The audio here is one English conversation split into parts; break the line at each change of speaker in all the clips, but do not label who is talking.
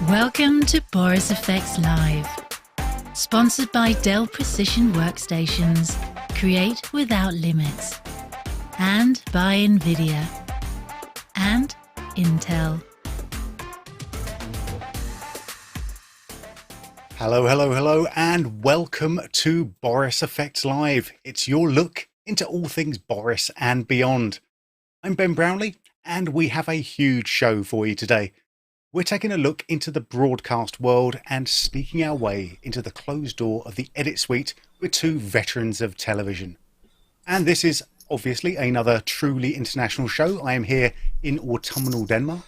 Welcome to Boris FX Live, sponsored by Dell Precision Workstations, create without limits, and by NVIDIA and Intel.
Hello, and welcome to Boris FX Live. It's your look into all things Boris and beyond. I'm Ben Brownlee, and we have a huge show for you today. We're taking a look into the broadcast world and sneaking our way into the closed door of the edit suite with two veterans of television. And this is obviously another truly international show. I am here in autumnal Denmark,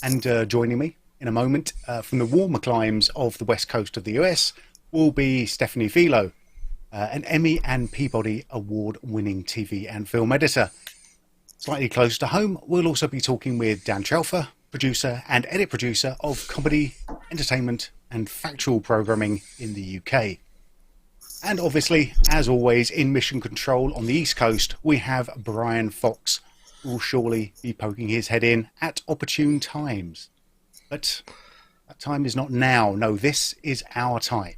and joining me in a moment from the warmer climes of the west coast of the US will be Stephanie Filo, an Emmy and Peabody award-winning TV and film editor. Slightly close to home, we'll also be talking with Dan Trelfer, producer and edit producer of comedy, entertainment and factual programming in the UK. And obviously, as always, in mission control on the East Coast, we have Brian Fox, who will surely be poking his head in at opportune times. But that time is not now. No, this is our time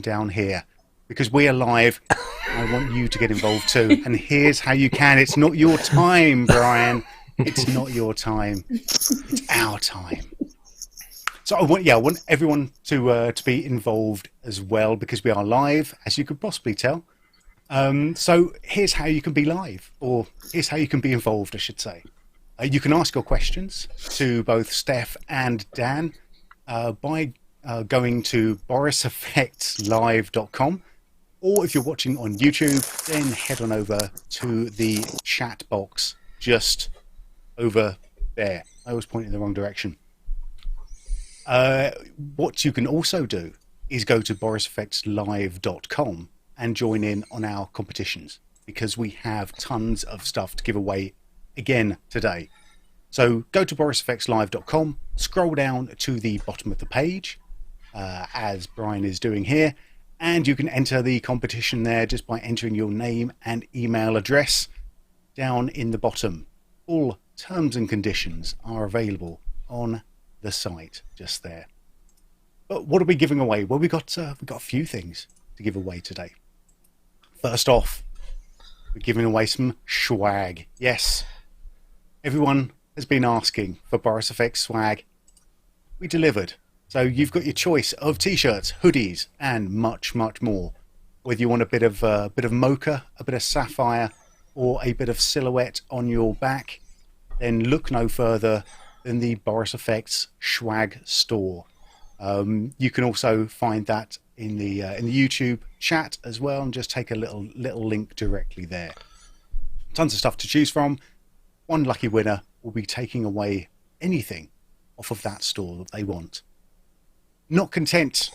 down here, because we are live. I want you to get involved too. And here's how you can. It's not your time, Brian. It's not your time. It's our time. So I want everyone to be involved as well, because we are live, as you could possibly tell. So here's how you can be live, or here's how you can be involved, I should say. You can ask your questions to both Steph and Dan by going to borisfxlive.com, or if you're watching on YouTube, then head on over to the chat box just over there. I was pointing in the wrong direction. What you can also do is go to borisfxlive.com and join in on our competitions, because we have tons of stuff to give away again today. So go to borisfxlive.com, scroll down to the bottom of the page, as Brian is doing here, and you can enter the competition there just by entering your name and email address down in the bottom. All terms and conditions are available on the site just there. But what are we giving away? Well, we've got a few things to give away today. First off, we're giving away some swag. Yes, everyone has been asking for Boris FX swag. We delivered. So you've got your choice of t-shirts, hoodies, and much, much more. Whether you want a bit of mocha, a bit of sapphire, or a bit of silhouette on your back, then look no further than the Boris FX swag store. You can also find that in the YouTube chat as well, and just take a little link directly there. Tons of stuff to choose from. One lucky winner will be taking away anything off of that store that they want. Not content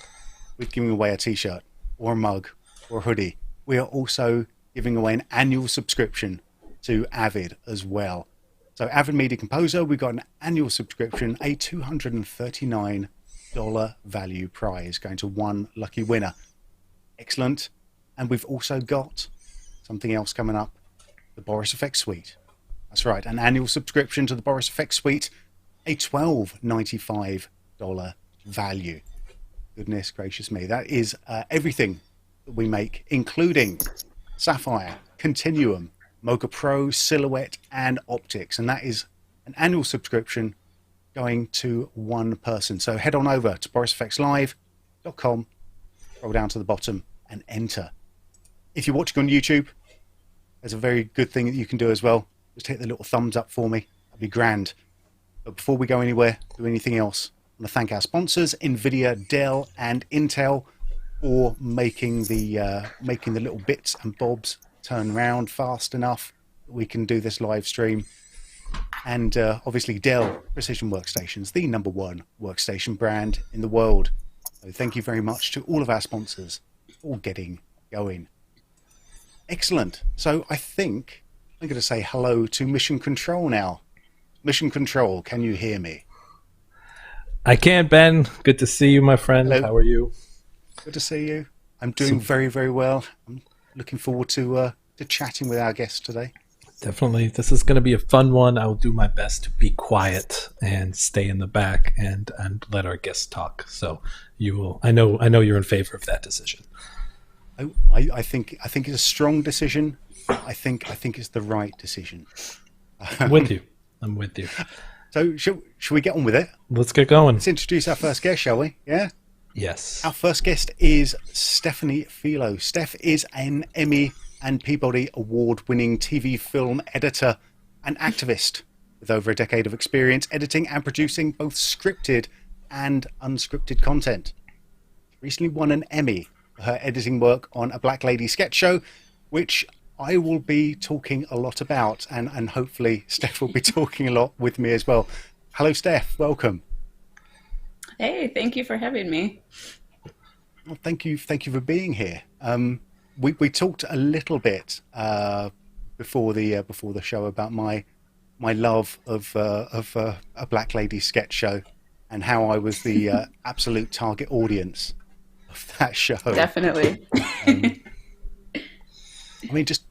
with giving away a t-shirt or a mug or a hoodie, we are also giving away an annual subscription to Avid as well. So Avid Media Composer, we've got an annual subscription, a $239 value prize going to one lucky winner. Excellent. And we've also got something else coming up, the Boris FX Suite. That's right, an annual subscription to the Boris FX Suite, a $12.95 value. Goodness gracious me. That is everything that we make, including Sapphire, Continuum, Mocha Pro, Silhouette, and Optics. And that is an annual subscription going to one person. So head on over to borisfxlive.com, scroll down to the bottom and enter. If you're watching on YouTube, there's a very good thing that you can do as well. Just hit the little thumbs up for me. That'd be grand. But before we go anywhere, do anything else, I want to thank our sponsors, NVIDIA, Dell, and Intel, for making the little bits and bobs turn around fast enough that we can do this live stream. And obviously Dell Precision Workstations, the #1 workstation brand in the world. So thank you very much to all of our sponsors for getting going. Excellent. So I think I'm going to say hello to Mission Control now. Mission Control, can you hear me?
I can, Ben. Good to see you, my friend.
Hello.
How are you?
Good to see you. I'm doing very, very well. I'm looking forward to chatting with our guest today.
Definitely. This is going to be a fun one. I will do my best to be quiet and stay in the back and let our guests talk. So you will. I know you're in favor of that decision.
I think it's a strong decision. I think it's the right decision.
I'm with you.
So should we get on with it?
Let's get going.
Let's introduce our first guest, shall we? Yeah?
Yes.
Our first guest is Stephanie Filo. Steph is an Emmy and Peabody award-winning TV film editor and activist with over a decade of experience editing and producing both scripted and unscripted content. She recently won an Emmy for her editing work on A Black Lady sketch show, which I will be talking a lot about, and hopefully Steph will be talking a lot with me as well. Hello, Steph. Welcome.
Hey, thank you for having me.
Well, thank you for being here. We talked a little bit before the show about my love of A Black Lady sketch show and how I was the absolute target audience of that show.
Definitely.
I mean, just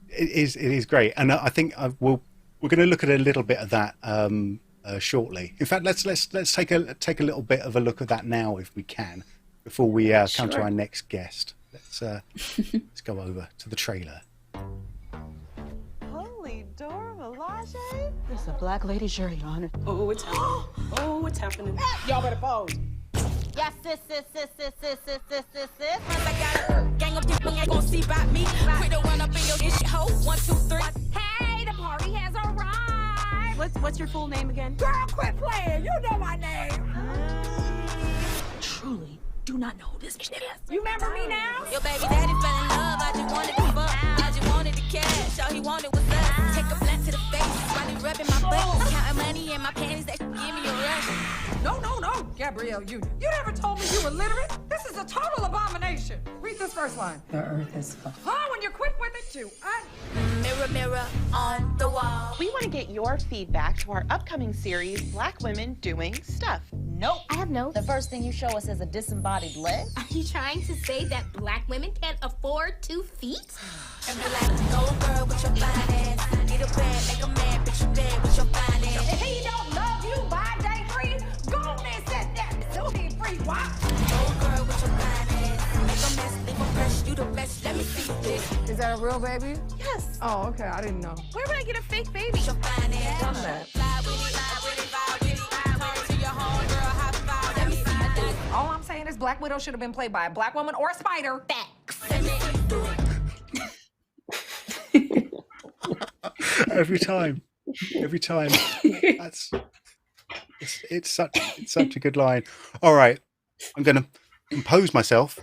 it is great, and I think we're going to look at a little bit of that shortly. In fact, let's take a little bit of a look at that now, if we can, before we come to our next guest. Let's go over to the trailer.
Holy Dora Milaje? There's a Black Lady shirt, Your Honor.
Oh, it's happening. Oh, it's happening.
Y'all better pose.
Yes, sis. Once I got a gang of people ain't gonna see about me. Quit the run up in your shit hole. 1, 2, 3. Hey, the party has arrived.
What's your full name again?
Girl, quit playing. You know my name.
Truly do not know who this bitch is.
You remember me now? Your baby daddy fell in love. I just wanted to fuck. I just wanted to cash. All he wanted was us. Take a flat to the face while he rubbing my butt. Counting money in my panties that give me a rush.
No, Gabrielle Union. You never told me you were literate. This is a total abomination. Read this first line.
The earth is flat.
Oh, when you're quick with it, too.
Mirror, mirror on the wall.
We want to get your feedback to our upcoming series, Black Women Doing Stuff.
Nope. I have no. The first thing you show us is a disembodied leg.
Are you trying to say that black women can't afford 2 feet?
And be like, go girl with your fine ass. Need a bag, make a man, bitch you dead with your fine ass.
If he don't love you by day 3, go on and set that. So he street. What? Is that a real baby?
Yes.
Oh, okay. I didn't know.
Where would I get a fake baby?
Done that. All I'm saying is Black Widow should have been played by a black woman or a spider.
Every time. It's such a good line. All right, I'm going to compose myself.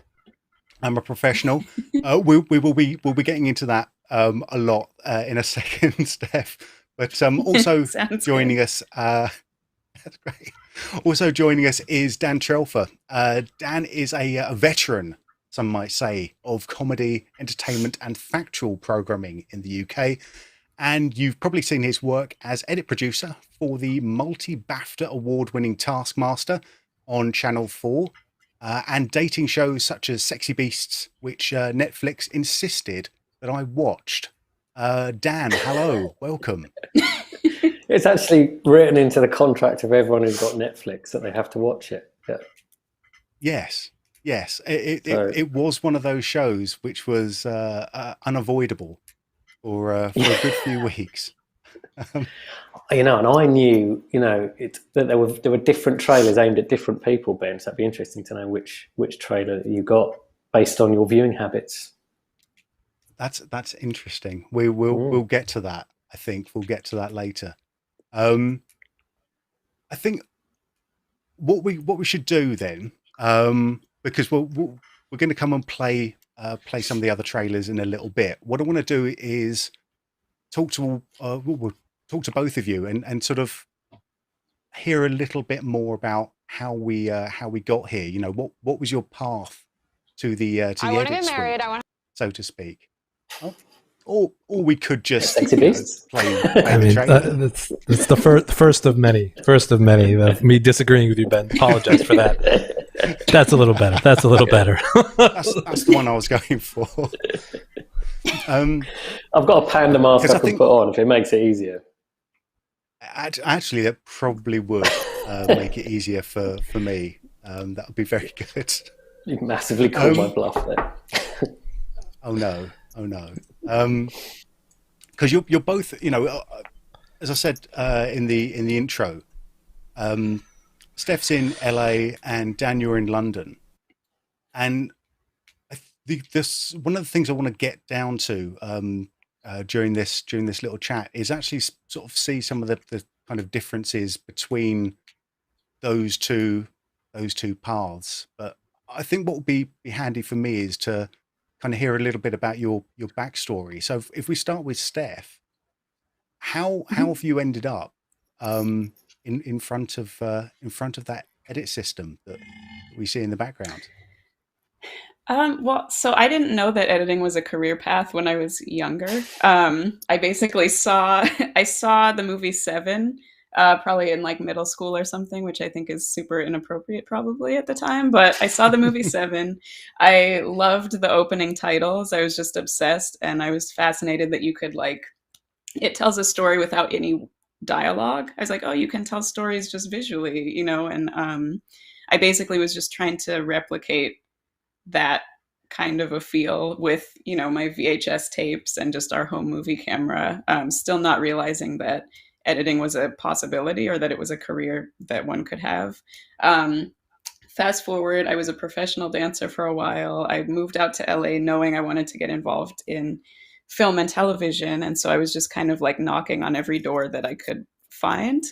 I'm a professional. We'll be getting into that a lot in a second, Steph. But also joining us. That's great. Also joining us is Dan Trelfer. Dan is a veteran, some might say, of comedy, entertainment, and factual programming in the UK. And you've probably seen his work as edit producer for the multi-BAFTA award-winning Taskmaster on Channel 4, and dating shows such as Sexy Beasts, which Netflix insisted that I watched. Dan, hello, welcome.
It's actually written into the contract of everyone who's got Netflix that they have to watch it. Yeah.
Yes. It was one of those shows which was unavoidable for a good few weeks.
And I knew, that there were different trailers aimed at different people, Ben. So it'd be interesting to know which trailer you got based on your viewing habits.
That's interesting. We'll get to that. I think we'll get to that later. I think what we should do then, because we're going to come and play some of the other trailers in a little bit. What I want to do is talk to both of you and sort of hear a little bit more about how we got here. What was your path to the edit suite, so to speak. Or we could just play the trailer.
That's the first of many. Me disagreeing with you, Ben. Apologize for that. That's a little better. That's
the one I was going for.
I've got a panda mask I can put on if it makes it easier.
Actually, that probably would make it easier for me. That would be very good.
You massively called my bluff there.
Oh no. Because you're both, as I said in the intro, Steph's in LA and Dan, you're in London, and this one of the things I want to get down to during this little chat is actually sort of see some of the kind of differences between those two paths. But I think what would be handy for me is to kind of hear a little bit about your backstory. So if we start with Steph, how have you ended up in front of that edit system that we see in the background?
Well, so I didn't know that editing was a career path when I was younger. I basically saw the movie Seven, probably in like middle school or something, which I think is super inappropriate probably at the time. But I saw the movie Seven. I loved the opening titles. I was just obsessed, and I was fascinated that you could it tells a story without any dialogue. I was like, oh, you can tell stories just visually, and I basically was just trying to replicate that kind of a feel with, my VHS tapes and just our home movie camera, still not realizing that editing was a possibility or that it was a career that one could have. Fast forward, I was a professional dancer for a while. I moved out to LA knowing I wanted to get involved in film and television. And so I was just kind of knocking on every door that I could find,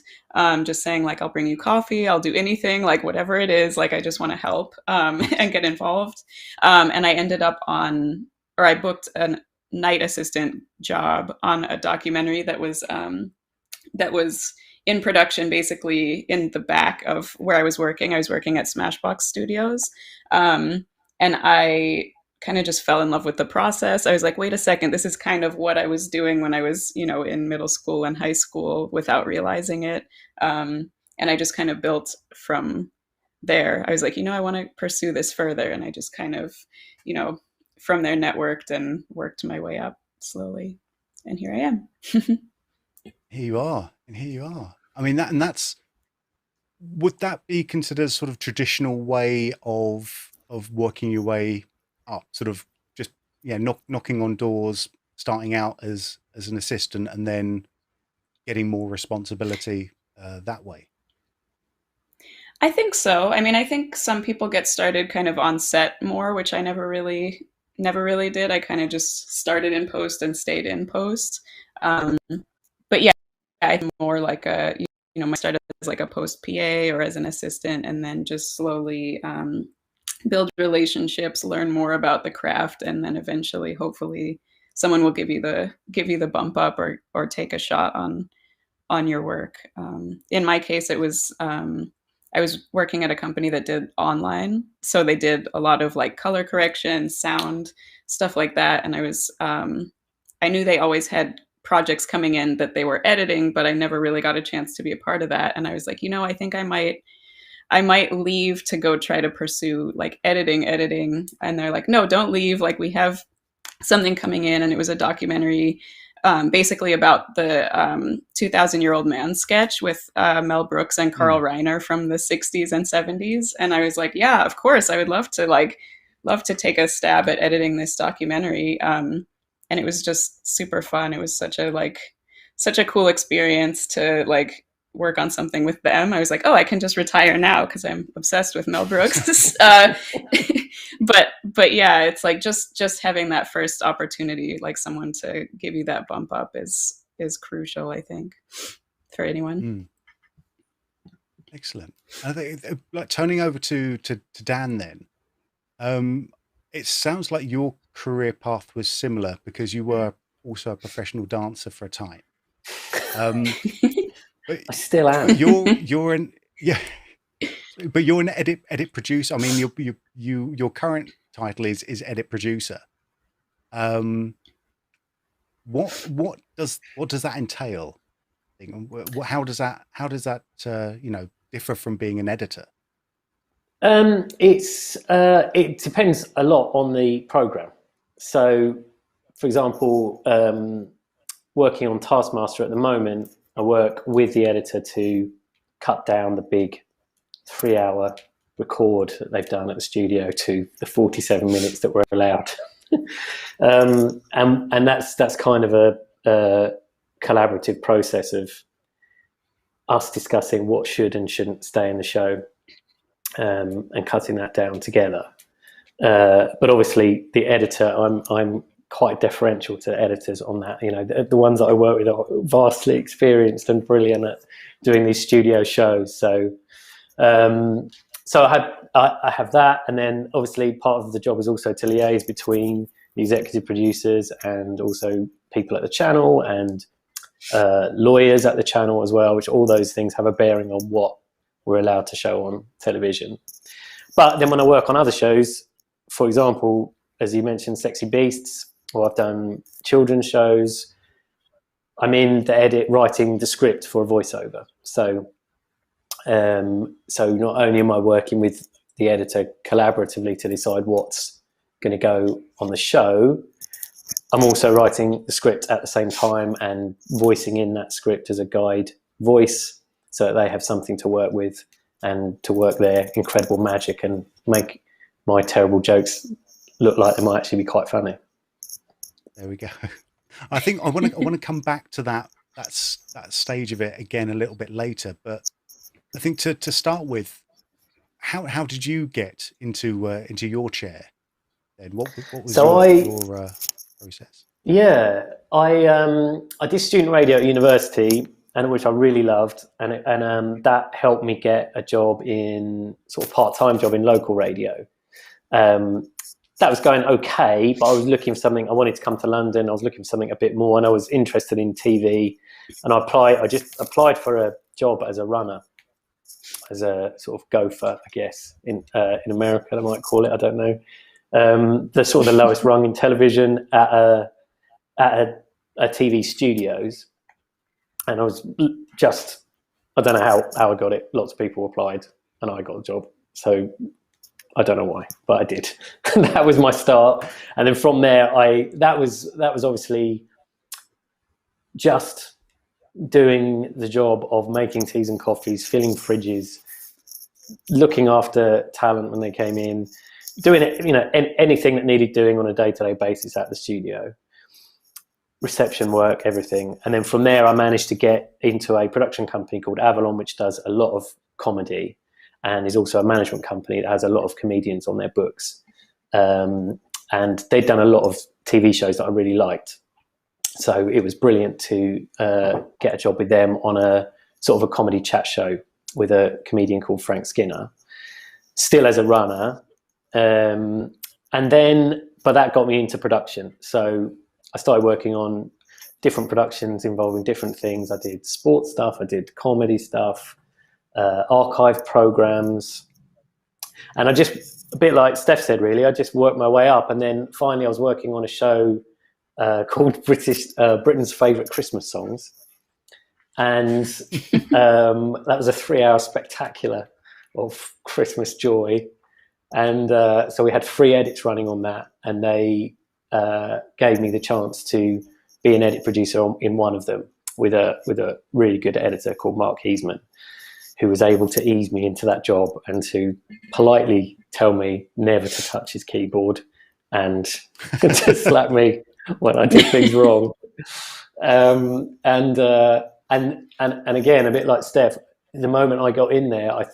just saying I'll bring you coffee, I'll do anything, whatever it is, I just want to help and get involved. And I ended up I booked a night assistant job on a documentary that was in production, basically in the back of where I was working. I was working at Smashbox Studios. And I kind of just fell in love with the process. I was like, wait a second, this is kind of what I was doing when I was, in middle school and high school without realizing it. And I just kind of built from there. I was like, I want to pursue this further. And I just kind of, from there networked and worked my way up slowly. And here I am.
Here you are. I mean, that's would that be considered a sort of traditional way of working your way up, sort of just knocking on doors, starting out as an assistant, and then getting more responsibility that way?
I think so. I mean, I think some people get started kind of on set more, which I never really did. I kind of just started in post and stayed in post. But yeah, I'm more like I started as like a post PA or as an assistant, and then just slowly build relationships, learn more about the craft, and then eventually, hopefully, someone will give you the bump up or take a shot on your work. In my case, it was I was working at a company that did online, so they did a lot of like color correction, sound, stuff like that, and I knew they always had projects coming in that they were editing, but I never really got a chance to be a part of that. And I was like, I think I might leave to go try to pursue like editing. And they're like, no, don't leave. Like, we have something coming in. And it was a documentary basically about the 2000-Year-Old Man sketch with Mel Brooks and Carl Reiner from the 60s and 70s. And I was like, yeah, of course, I would love to take a stab at editing this documentary. And it was just super fun. It was such a cool experience to like work on something with them. I was like, oh, I can just retire now because I'm obsessed with Mel Brooks. But yeah, it's like just having that first opportunity, like someone to give you that bump up is crucial, I think, for anyone.
Excellent. I think, like, turning over to Dan then, it sounds like your career path was similar because you were also a professional dancer for a time.
But I still am.
But you're an edit producer. I mean, your current title is edit producer. What does that entail? How does that differ from being an editor?
It depends a lot on the program. So, for example, working on Taskmaster at the moment, I work with the editor to cut down the big 3-hour record that they've done at the studio to the 47 minutes that we're allowed. And that's kind of a collaborative process of us discussing what should and shouldn't stay in the show, and cutting that down together. But obviously the editor, I'm quite deferential to editors on that. The ones that I work with are vastly experienced and brilliant at doing these studio shows. So I have that, and then obviously part of the job is also to liaise between the executive producers and also people at the channel and lawyers at the channel as well, which all those things have a bearing on what we're allowed to show on television. But then when I work on other shows, for example, as you mentioned, Sexy Beasts, or I've done children's shows, I'm in the edit writing the script for a voiceover. So not only am I working with the editor collaboratively to decide what's going to go on the show, I'm also writing the script at the same time and voicing in that script as a guide voice so that they have something to work with and to work their incredible magic and make my terrible jokes look like they might actually be quite funny.
There we go. I think I want to come back to that stage of it again a little bit later, but I think to start with, how did you get into your chair? Then what was your process?
Yeah, I did student radio at university, and which I really loved, and that helped me get a job in sort of part-time job in local radio. That was going okay, but I was looking for something. I wanted to come to London. I was looking for something a bit more, and I was interested in TV. And I just applied for a job as a runner, as a sort of gopher, I guess, in America they might call it. I don't know. The sort of the lowest rung in television at a TV studios, and I was just, I don't know how I got it. Lots of people applied, and I got the job. So I don't know why, but I did. That was my start, and then from there, that was obviously just doing the job of making teas and coffees, filling fridges, looking after talent when they came in, doing it, anything that needed doing on a day-to-day basis at the studio, reception work, everything. And then from there, I managed to get into a production company called Avalon, which does a lot of comedy and is also a management company that has a lot of comedians on their books. And they'd done a lot of TV shows that I really liked. So it was brilliant to get a job with them on a sort of a comedy chat show with a comedian called Frank Skinner, still as a runner. And then, but that got me into production. So I started working on different productions involving different things. I did sports stuff, I did comedy stuff, archive programs. And I just, a bit like Steph said, really, I just worked my way up. And then finally I was working on a show called Britain's Favourite Christmas Songs. And that was a 3-hour spectacular of Christmas joy. And so we had 3 edits running on that, and they gave me the chance to be an edit producer in one of them with a really good editor called Mark Heisman, who was able to ease me into that job and to politely tell me never to touch his keyboard and to slap me when I did things wrong. And again, a bit like Steph, the moment I got in there, I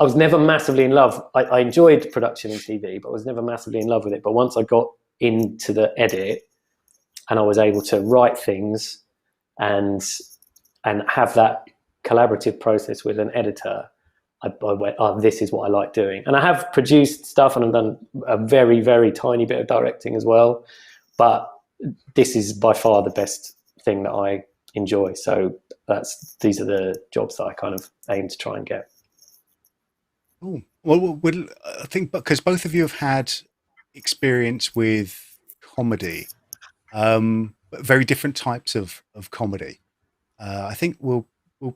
was never massively in love. I enjoyed production and TV, but I was never massively in love with it. But once I got into the edit and I was able to write things and have that collaborative process with an editor, I went, oh, this is what I like doing. And I have produced stuff and I've done a very, very tiny bit of directing as well. But this is by far the best thing that I enjoy. So these are the jobs that I kind of aim to try and get.
Oh, well, I think because both of you have had experience with comedy, but very different types of comedy. I think we'll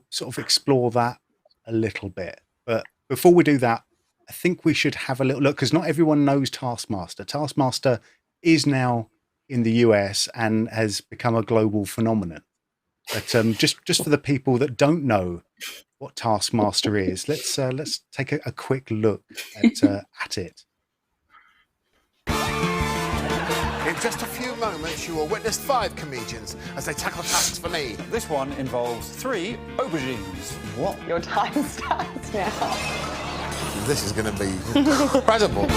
sort of explore that a little bit. But before we do that, I think we should have a little look, because not everyone knows Taskmaster. Taskmaster is now in the US and has become a global phenomenon. But just for the people that don't know what Taskmaster is, let's take a quick look at it.
In just a few moments, you will witness 5 comedians as they tackle tasks for me.
This one involves 3 aubergines.
What?
Your time starts now.
This is going to be incredible.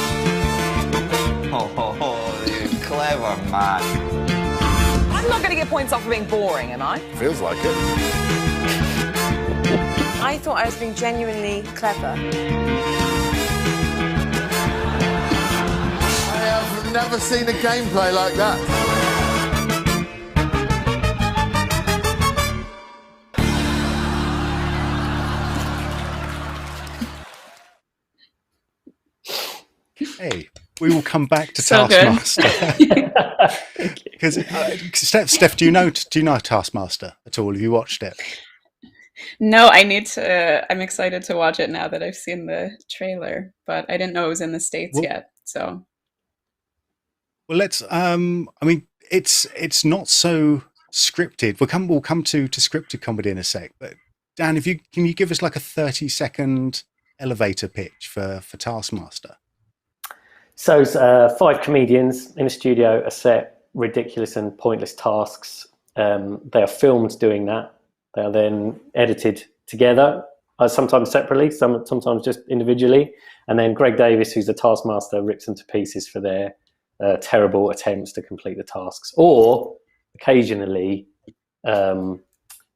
Oh, you're clever, man.
I'm not going to get points off for being boring, am I?
Feels like it.
I thought I was being genuinely clever.
I've never seen a gameplay like that.
Hey, we will come back to Taskmaster. Because Steph, do you know Taskmaster at all? Have you watched it?
No, I need to. I'm excited to watch it now that I've seen the trailer, but I didn't know it was in the States yet. So,
well, let's. I mean, it's not so scripted. We'll come to scripted comedy in a sec. But Dan, can you give us like a 30-second elevator pitch for Taskmaster?
So 5 comedians in a studio are set ridiculous and pointless tasks. They are filmed doing that. They are then edited together, sometimes separately, sometimes just individually. And then Greg Davis, who's the Taskmaster, rips them to pieces for their terrible attempts to complete the tasks, or occasionally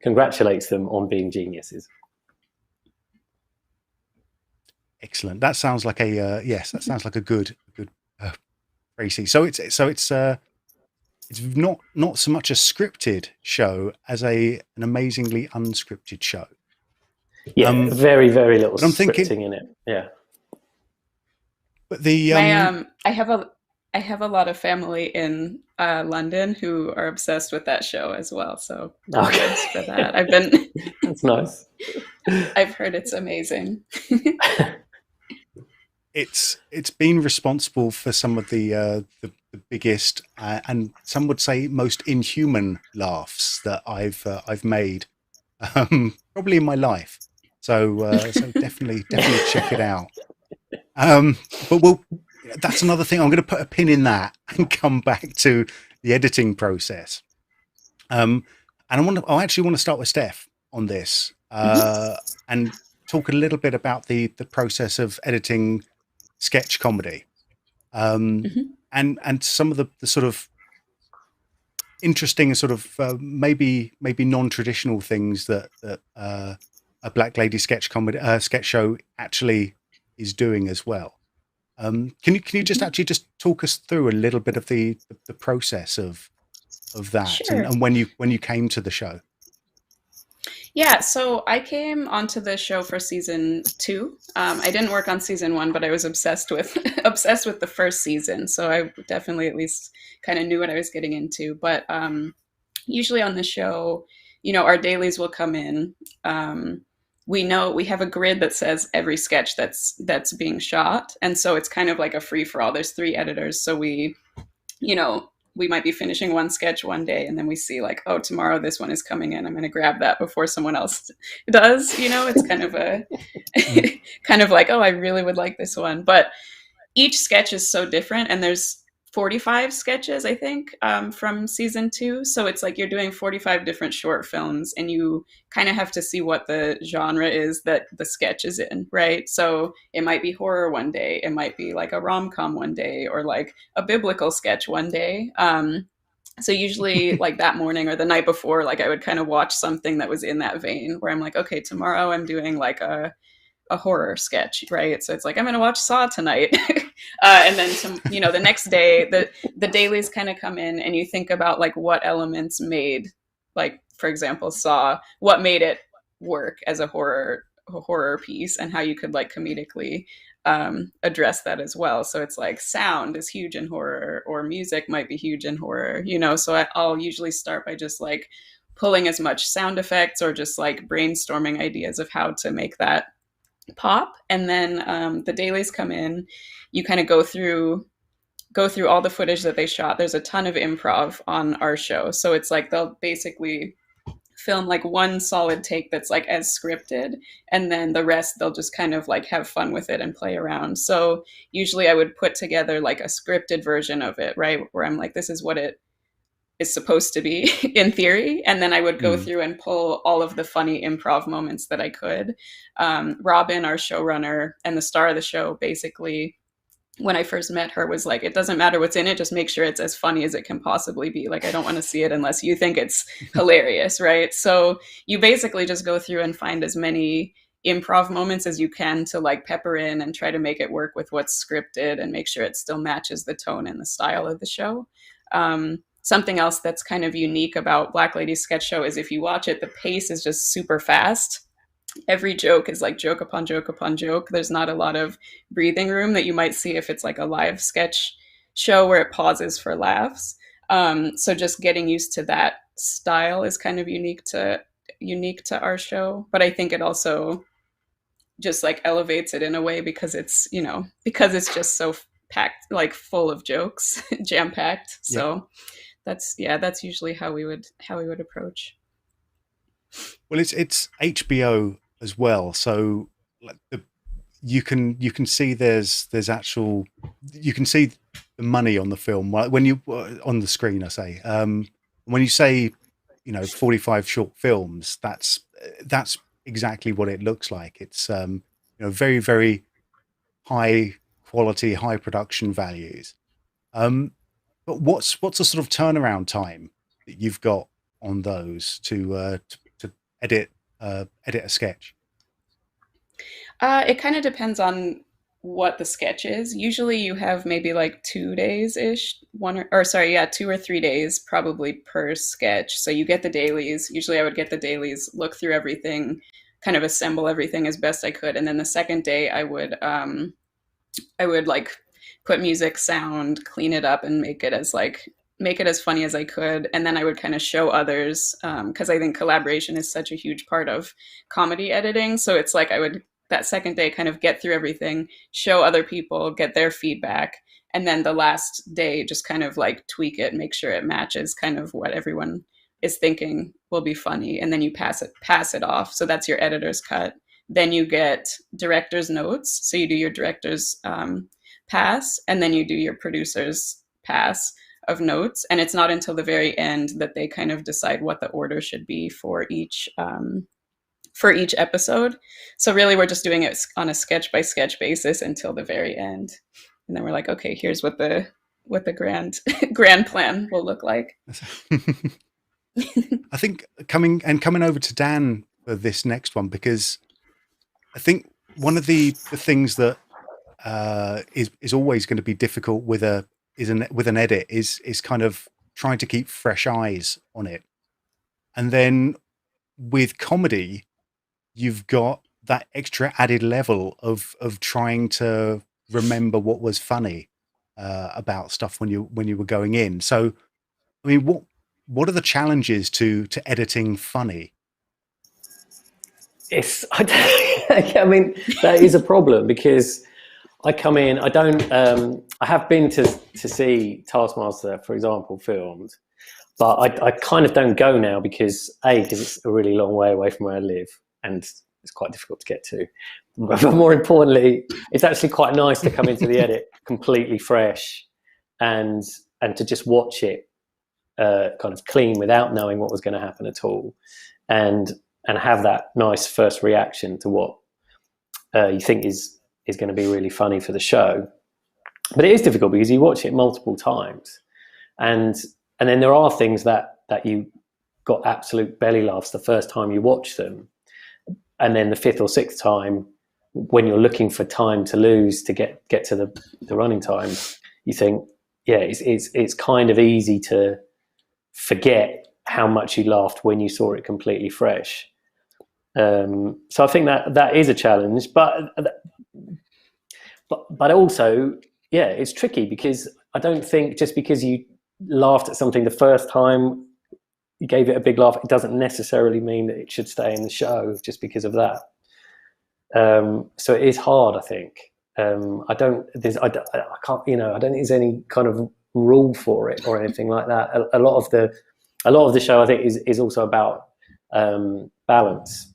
congratulates them on being geniuses.
Excellent. That sounds like a yes. That sounds like a good Tracy. So it's not so much a scripted show as an amazingly unscripted show.
Yeah, very little
but I'm
scripting
thinking,
in it. Yeah.
But the
I have a lot of family in London who are obsessed with that show as well. So thanks for that.
That's nice.
I've heard it's amazing.
It's been responsible for some of the biggest and some would say most inhuman laughs that I've made probably in my life. So definitely check it out. But that's another thing. I'm going to put a pin in that and come back to the editing process. And I actually want to start with Steph on this, and talk a little bit about the process of editing sketch comedy, and some of the sort of interesting sort of maybe non-traditional things that a Black Lady sketch show actually is doing as well. Can you just actually just talk us through a little bit of the process of that,
Sure.
and when you came to the show?
Yeah, so I came onto the show for season 2. I didn't work on season 1, but I was obsessed with the first season. So I definitely at least kind of knew what I was getting into. But usually on the show, our dailies will come in. We have a grid that says every sketch that's being shot, and so it's kind of like a free for all. There's 3 editors, so we might be finishing one sketch one day, and then we see like, oh, tomorrow this one is coming in. I'm going to grab that before someone else does. It's kind of kind of like, oh, I really would like this one. But each sketch is so different, and there's 45 sketches, I think, from season 2. So it's like you're doing 45 different short films, and you kind of have to see what the genre is that the sketch is in, right? So it might be horror one day, it might be like a rom-com one day, or like a biblical sketch one day. So usually like that morning or the night before, like I would kind of watch something that was in that vein, where I'm like, okay, tomorrow I'm doing like a horror sketch, right? So it's like, I'm going to watch Saw tonight. And then the next day, the dailies kind of come in, and you think about like what elements made, like, for example, Saw, what made it work as a horror piece, and how you could like comedically address that as well. So it's like sound is huge in horror, or music might be huge in horror, so I'll usually start by just like pulling as much sound effects, or just like brainstorming ideas of how to make that pop. And then the dailies come in, you kind of go through all the footage that they shot. There's a ton of improv on our show, so it's like they'll basically film like one solid take that's like as scripted, and then the rest they'll just kind of like have fun with it and play around. So usually I would put together like a scripted version of it, right, where I'm like, this is what it is supposed to be in theory, and then I would go through and pull all of the funny improv moments that I could. Robin, our showrunner and the star of the show, basically, when I first met her, was like, it doesn't matter what's in it, just make sure it's as funny as it can possibly be. Like, I don't want to see it unless you think it's hilarious, right? So you basically just go through and find as many improv moments as you can to like pepper in and try to make it work with what's scripted, and make sure it still matches the tone and the style of the show. Something else that's kind of unique about Black Lady Sketch Show is if you watch it, the pace is just super fast. Every joke is like joke upon joke upon joke. There's not a lot of breathing room that you might see if it's like a live sketch show where it pauses for laughs. So just getting used to that style is kind of unique to our show. But I think it also just like elevates it in a way, because it's, because it's just so packed, like full of jokes, jam packed. So that's usually how we would approach.
Well, it's HBO as well, so like you can see there's actual, you can see the money on the film when you on the screen. I say when you say 45 short films, that's exactly what it looks like. It's very, very high quality, high production values. But what's the sort of turnaround time that you've got on those to edit a sketch?
It kind of depends on what the sketch is. Usually you have maybe like 2 days ish, 2 or 3 days probably per sketch. So you get the dailies. Usually I would get the dailies, look through everything, kind of assemble everything as best I could. And then the second day I would like put music, sound, clean it up, and make it as funny as I could. And then I would kind of show others, because I think collaboration is such a huge part of comedy editing. So it's like I would, that second day, kind of get through everything, show other people, get their feedback. And then the last day, just kind of like tweak it, make sure it matches kind of what everyone is thinking will be funny. And then you pass it off. So that's your editor's cut. then you get director's notes. So you do your director's pass, and then you do your producer's pass of notes. And it's not until the very end that they kind of decide what the order should be for each episode. So really, we're just doing it on a sketch by sketch basis until the very end, and then we're like, okay, here's what the grand grand plan will look like.
I think coming over to Dan for this next one, because I think one of the things that is always going to be difficult with an edit is kind of trying to keep fresh eyes on it. And then with comedy, you've got that extra added level of trying to remember what was funny about stuff when you were going in. So, I mean, what are the challenges to editing funny?
I mean, that is a problem, because I come in, I have been to see Taskmaster, for example, filmed, but I kind of don't go now because it's a really long way away from where I live and it's quite difficult to get to. But more importantly, it's actually quite nice to come into the edit completely fresh and to just watch it kind of clean without knowing what was going to happen at all, and have that nice first reaction to what you think is going to be really funny for the show. But it is difficult because you watch it multiple times, and then there are things that you got absolute belly laughs the first time you watch them, and then the fifth or sixth time, when you're looking for time to lose to get to the running time, you think, yeah, it's kind of easy to forget how much you laughed when you saw it completely fresh. So I think that is a challenge, but also, yeah, it's tricky, because I don't think just because you laughed at something the first time, you gave it a big laugh, it doesn't necessarily mean that it should stay in the show just because of that. So it is hard, I think. I can't, I don't think there's any kind of rule for it or anything like that. A lot of the show, I think, is also about balance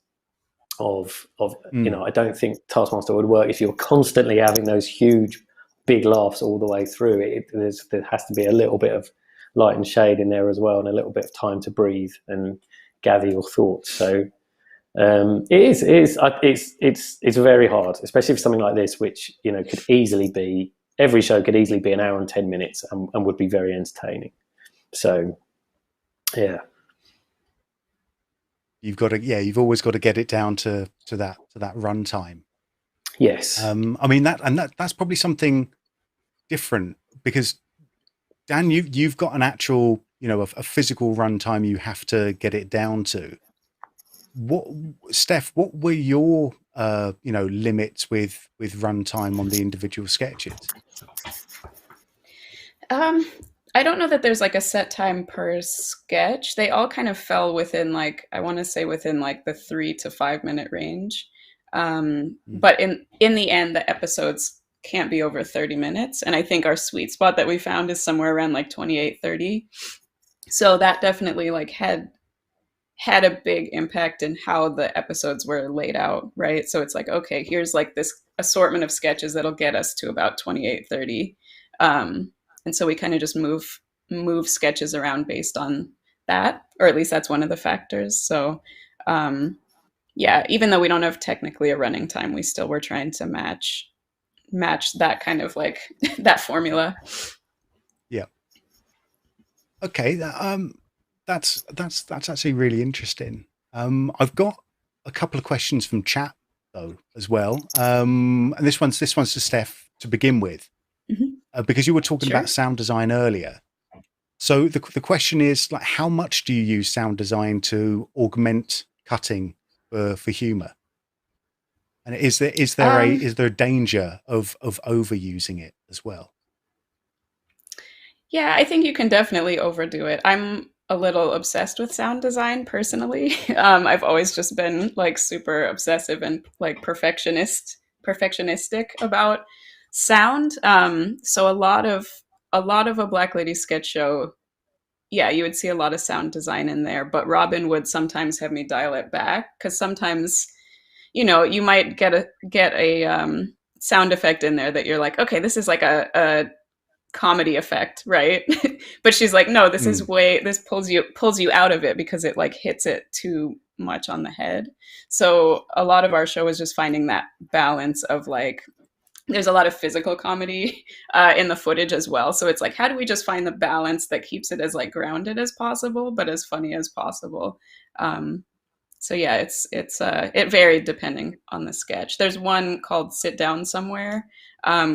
of I don't think Taskmaster would work if you're constantly having those huge big laughs all the way through. There has to be a little bit of light and shade in there as well, and a little bit of time to breathe and gather your thoughts. So it's very hard, especially for something like this, which could easily be, every show could easily be an hour and 10 minutes and would be very entertaining. So yeah,
you've always got to get it down to that run time.
Yes.
I mean that's probably something different, because Dan, you've got an actual a physical run time you have to get it down to. Steph, what were your limits with runtime on the individual sketches?
I don't know that there's like a set time per sketch. They all kind of fell within I want to say within the 3 to 5 minute range. But in the end, the episodes can't be over 30 minutes. And I think our sweet spot that we found is somewhere around 28, 30. So that definitely had a big impact in how the episodes were laid out, right? So it's okay, here's this assortment of sketches that'll get us to about 28, 30. And so we kind of just move sketches around based on that, or at least that's one of the factors. So yeah, even though we don't have technically a running time, we still were trying to match that kind of that formula.
Yeah. Okay. That's actually really interesting. I've got a couple of questions from chat though as well. And this one's to Steph to begin with, because you were talking about sound design earlier. So the question is, how much do you use sound design to augment cutting for humor? And is there a danger of overusing it as well?
Yeah, I think you can definitely overdo it. I'm a little obsessed with sound design personally. I've always just been super obsessive and perfectionistic about sound. So a lot of a Black Lady sketch show, yeah, you would see a lot of sound design in there, but Robin would sometimes have me dial it back, because sometimes you know, you might get a sound effect in there that you're like, okay, this is like a comedy effect, right? But she's like, no, this is this pulls you out of it because it like hits it too much on the head. So a lot of our show is just finding that balance of like, there's a lot of physical comedy in the footage as well. So it's like, how do we just find the balance that keeps it as like grounded as possible, but as funny as possible? So yeah, it varied depending on the sketch. There's one called Sit Down Somewhere,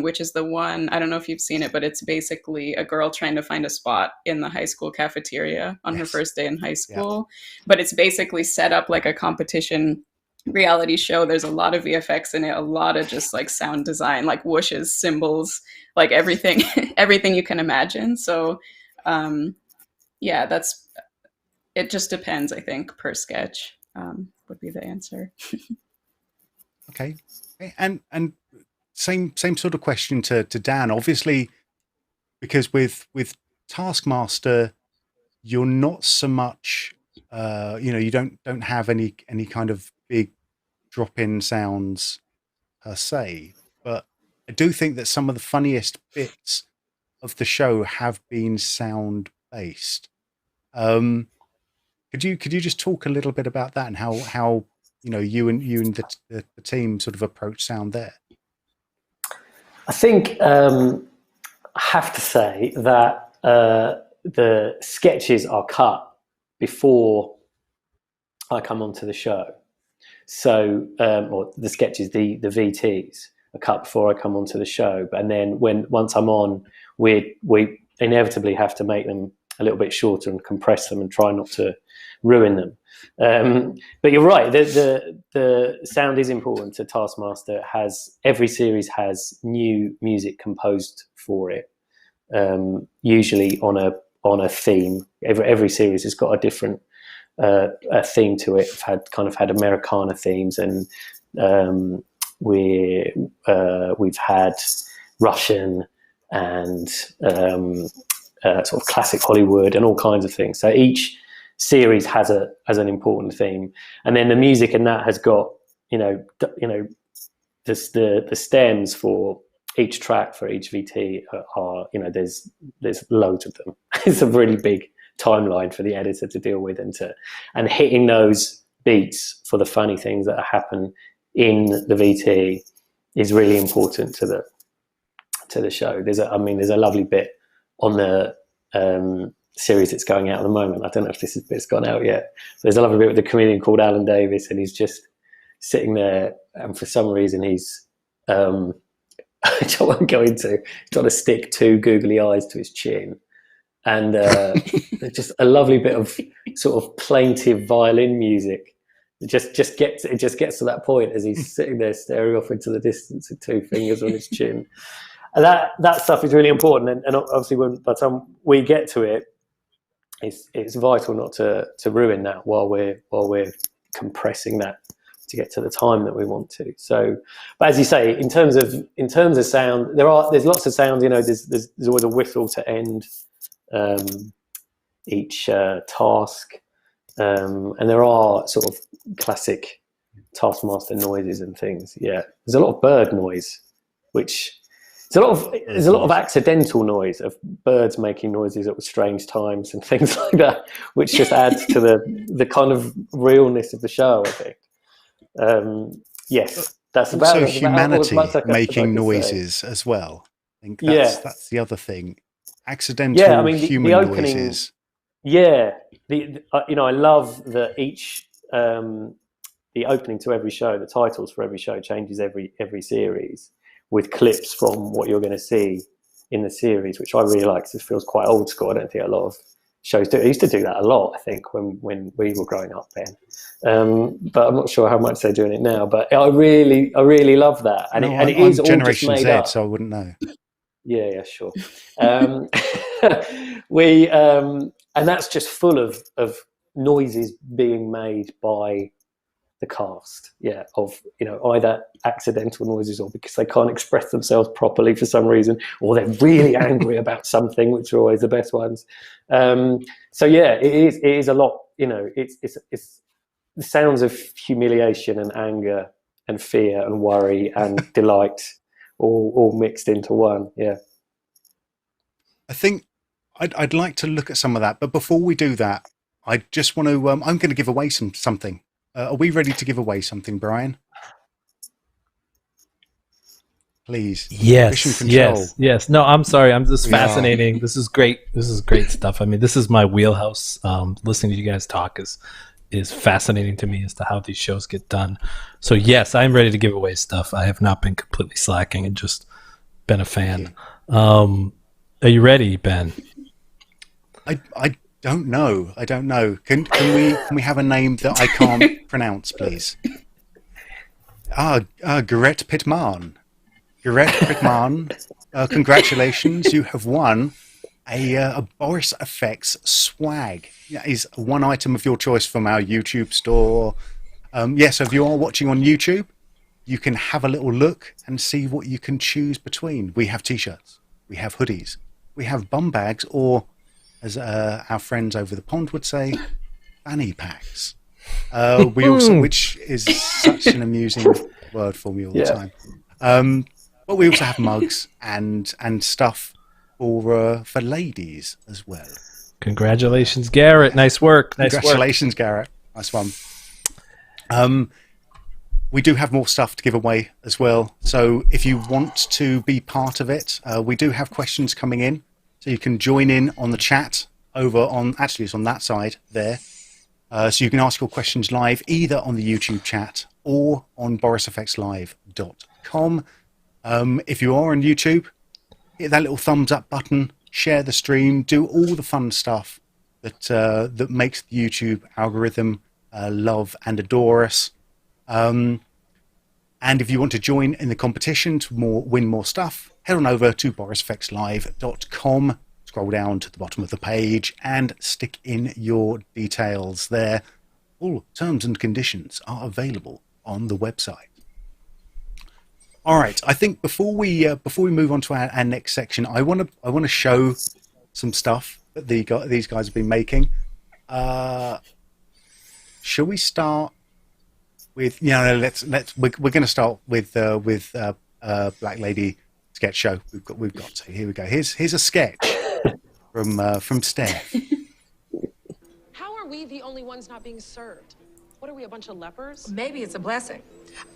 which is the one, I don't know if you've seen it, but it's basically a girl trying to find a spot in the high school cafeteria on her first day in high school. Yeah. But it's basically set up like a competition reality show. There's a lot of VFX in it, a lot of just like sound design, like whooshes, cymbals, like everything everything you can imagine. So yeah, it just depends, I think, per sketch would be the answer.
Okay. And same sort of question to Dan, obviously, because with Taskmaster, you're not so much you don't have any kind of big drop-in sounds per se, but I do think that some of the funniest bits of the show have been sound based. Could you just talk a little bit about that and how you and the team sort of approach sound there?
I think I have to say that the sketches are cut before I come onto the show. So, or the sketches, the VTs are cut before I come onto the show. And then once I'm on, we inevitably have to make them a little bit shorter and compress them and try not to ruin them. But you're right, the sound is important to Taskmaster. Every series has new music composed for it, usually on a theme. Every series has got a different a theme to it. I've had Americana themes, and we've had Russian and sort of classic Hollywood and all kinds of things. So each series has an important theme, and then the music in that has got the stems for each track for each VT are there's loads of them. It's a really big timeline for the editor to deal with, and hitting those beats for the funny things that happen in the VT is really important to the show. There's a lovely bit on the series that's going out at the moment. I don't know if this bit's gone out yet. There's a lovely bit with a comedian called Alan Davis, and he's just sitting there, and for some reason he's which I won't go into, trying to stick two googly eyes to his chin. And just a lovely bit of sort of plaintive violin music. It just gets to that point as he's sitting there staring off into the distance with two fingers on his chin. And that stuff is really important. And obviously, by the time we get to it, it's vital not to ruin that while we're compressing that to get to the time that we want to. So, but as you say, in terms of sound, there's lots of sounds. There's always a whistle to end each task, and there are sort of classic Taskmaster noises and things. Yeah, there's a lot of bird noise, which there's a lot of accidental noise of birds making noises at strange times and things like that, which just adds to the kind of realness of the show, I think. Yes, that's about
also humanity making noises as well. I think that's the other thing. Accidental human
the opening,
noises.
Yeah, I love that each the opening to every show, the titles for every show changes every series with clips from what you're going to see in the series, which I really like. It feels quite old school. I don't think a lot of shows do. I used to do that a lot, I think, when we were growing up then. But I'm not sure how much they're doing it now. But I really love that, and it is all
Generation
just made
Z,
up.
so I wouldn't know.
Yeah, sure. And that's just full of noises being made by the cast. Yeah, of either accidental noises or because they can't express themselves properly for some reason, or they're really angry about something, which are always the best ones. So yeah, it is a lot. It's the sounds of humiliation and anger and fear and worry and delight all mixed into one. Yeah.
I think I'd like to look at some of that, but before we do that, I just want to. I'm going to give away something. Are we ready to give away something, Brian? Please.
Yes. No, I'm sorry. I'm just fascinating. This is great. This is great stuff. I mean, this is my wheelhouse. Listening to you guys talk is fascinating to me as to how these shows get done. So yes, I'm ready to give away stuff. I have not been completely slacking and just been a fan. Are you ready, Ben?
I don't know. I don't know. Can we have a name that I can't pronounce, please? Garrett Pittman. Garrett Pittman, congratulations! You have won a Boris FX swag. That is one item of your choice from our YouTube store. So if you are watching on YouTube, you can have a little look and see what you can choose between. We have t-shirts, we have hoodies, we have bum bags, or as our friends over the pond would say, fanny packs. We also, which is such an amusing word for me all the time. But we also have mugs and stuff for ladies as well.
Congratulations, Garrett. Nice work.
Congratulations, Garrett. Nice one. We do have more stuff to give away as well. So if you want to be part of it, we do have questions coming in. So you can join in on the chat over on, actually it's on that side there. So you can ask your questions live either on the YouTube chat or on borisfxlive.com. If you are on YouTube, hit that little thumbs up button, share the stream, do all the fun stuff that makes the YouTube algorithm love and adore us. And if you want to join in the competition to win more stuff, head on over to borisfxlive.com, scroll down to the bottom of the page and stick in your details there. All terms and conditions are available on the website. All right. I think before we move on to our next section, I want to show some stuff that these guys have been making. Shall we start with? We're going to start with Black Lady sketch show. We've got to. Here we go. Here's a sketch from Steph.
How are we the only ones not being served? What are we, a bunch of lepers?
Maybe it's a blessing.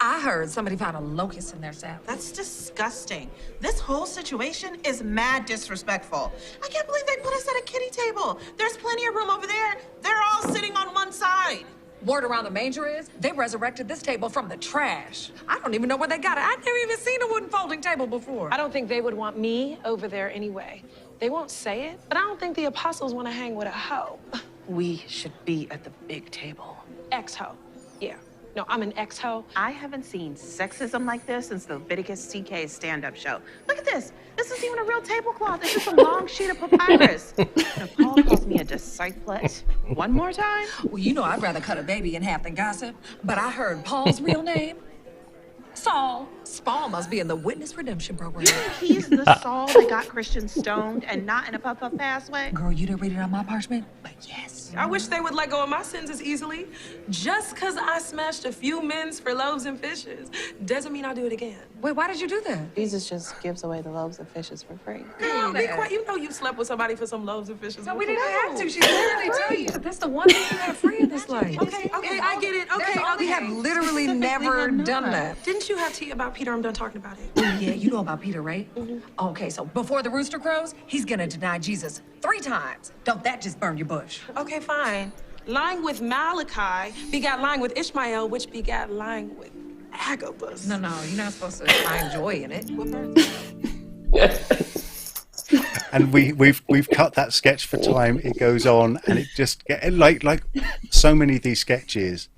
I heard somebody found a locust in their salad.
That's disgusting. This whole situation is mad disrespectful. I can't believe they put us at a kiddie table. There's plenty of room over there. They're all sitting on one side.
Word around the manger is they resurrected this table from the trash. I don't even know where they got it. I've never even seen a wooden folding table before.
I don't think they would want me over there anyway. They won't say it, but I don't think the apostles want to hang with a hoe.
We should be at the big table.
Ex-hoe. Yeah. No, I'm an ex-hoe.
I haven't seen sexism like this since the Leviticus TK's stand-up show. Look at this. This isn't even a real tablecloth. It's just a long sheet of papyrus. If Paul calls me a disciplet one more time.
Well, you know I'd rather cut a baby in half than gossip. But I heard Paul's real name. Saul. Paul must be in the Witness Redemption Program.
You think he's the Saul that got Christians stoned and not in a puff pass way?
Girl, you didn't read it on my parchment? But yes.
I wish they would let go of my sins as easily. Just because I smashed a few men's for loaves and fishes doesn't mean I'll do it again.
Wait, why did you do that?
Jesus just gives away the loaves and fishes for free.
Girl, be quiet. You know you slept with somebody for some loaves and fishes.
No, we didn't have to. She literally told you. That's the one thing you have free in this life.
Okay, I get it. Okay,
we have literally never done that.
Didn't you have tea about Peter? I'm done talking about it.
Oh, yeah, you know about Peter, right? Okay, so before the rooster crows, he's gonna deny Jesus 3 times. Don't that just burn your bush?
Okay, fine. Lying with Malachi begat lying with Ishmael, which begat lying with Agabus.
No, you're not supposed to find joy in it.
And we've cut that sketch for time. It goes on, and it just like so many of these sketches.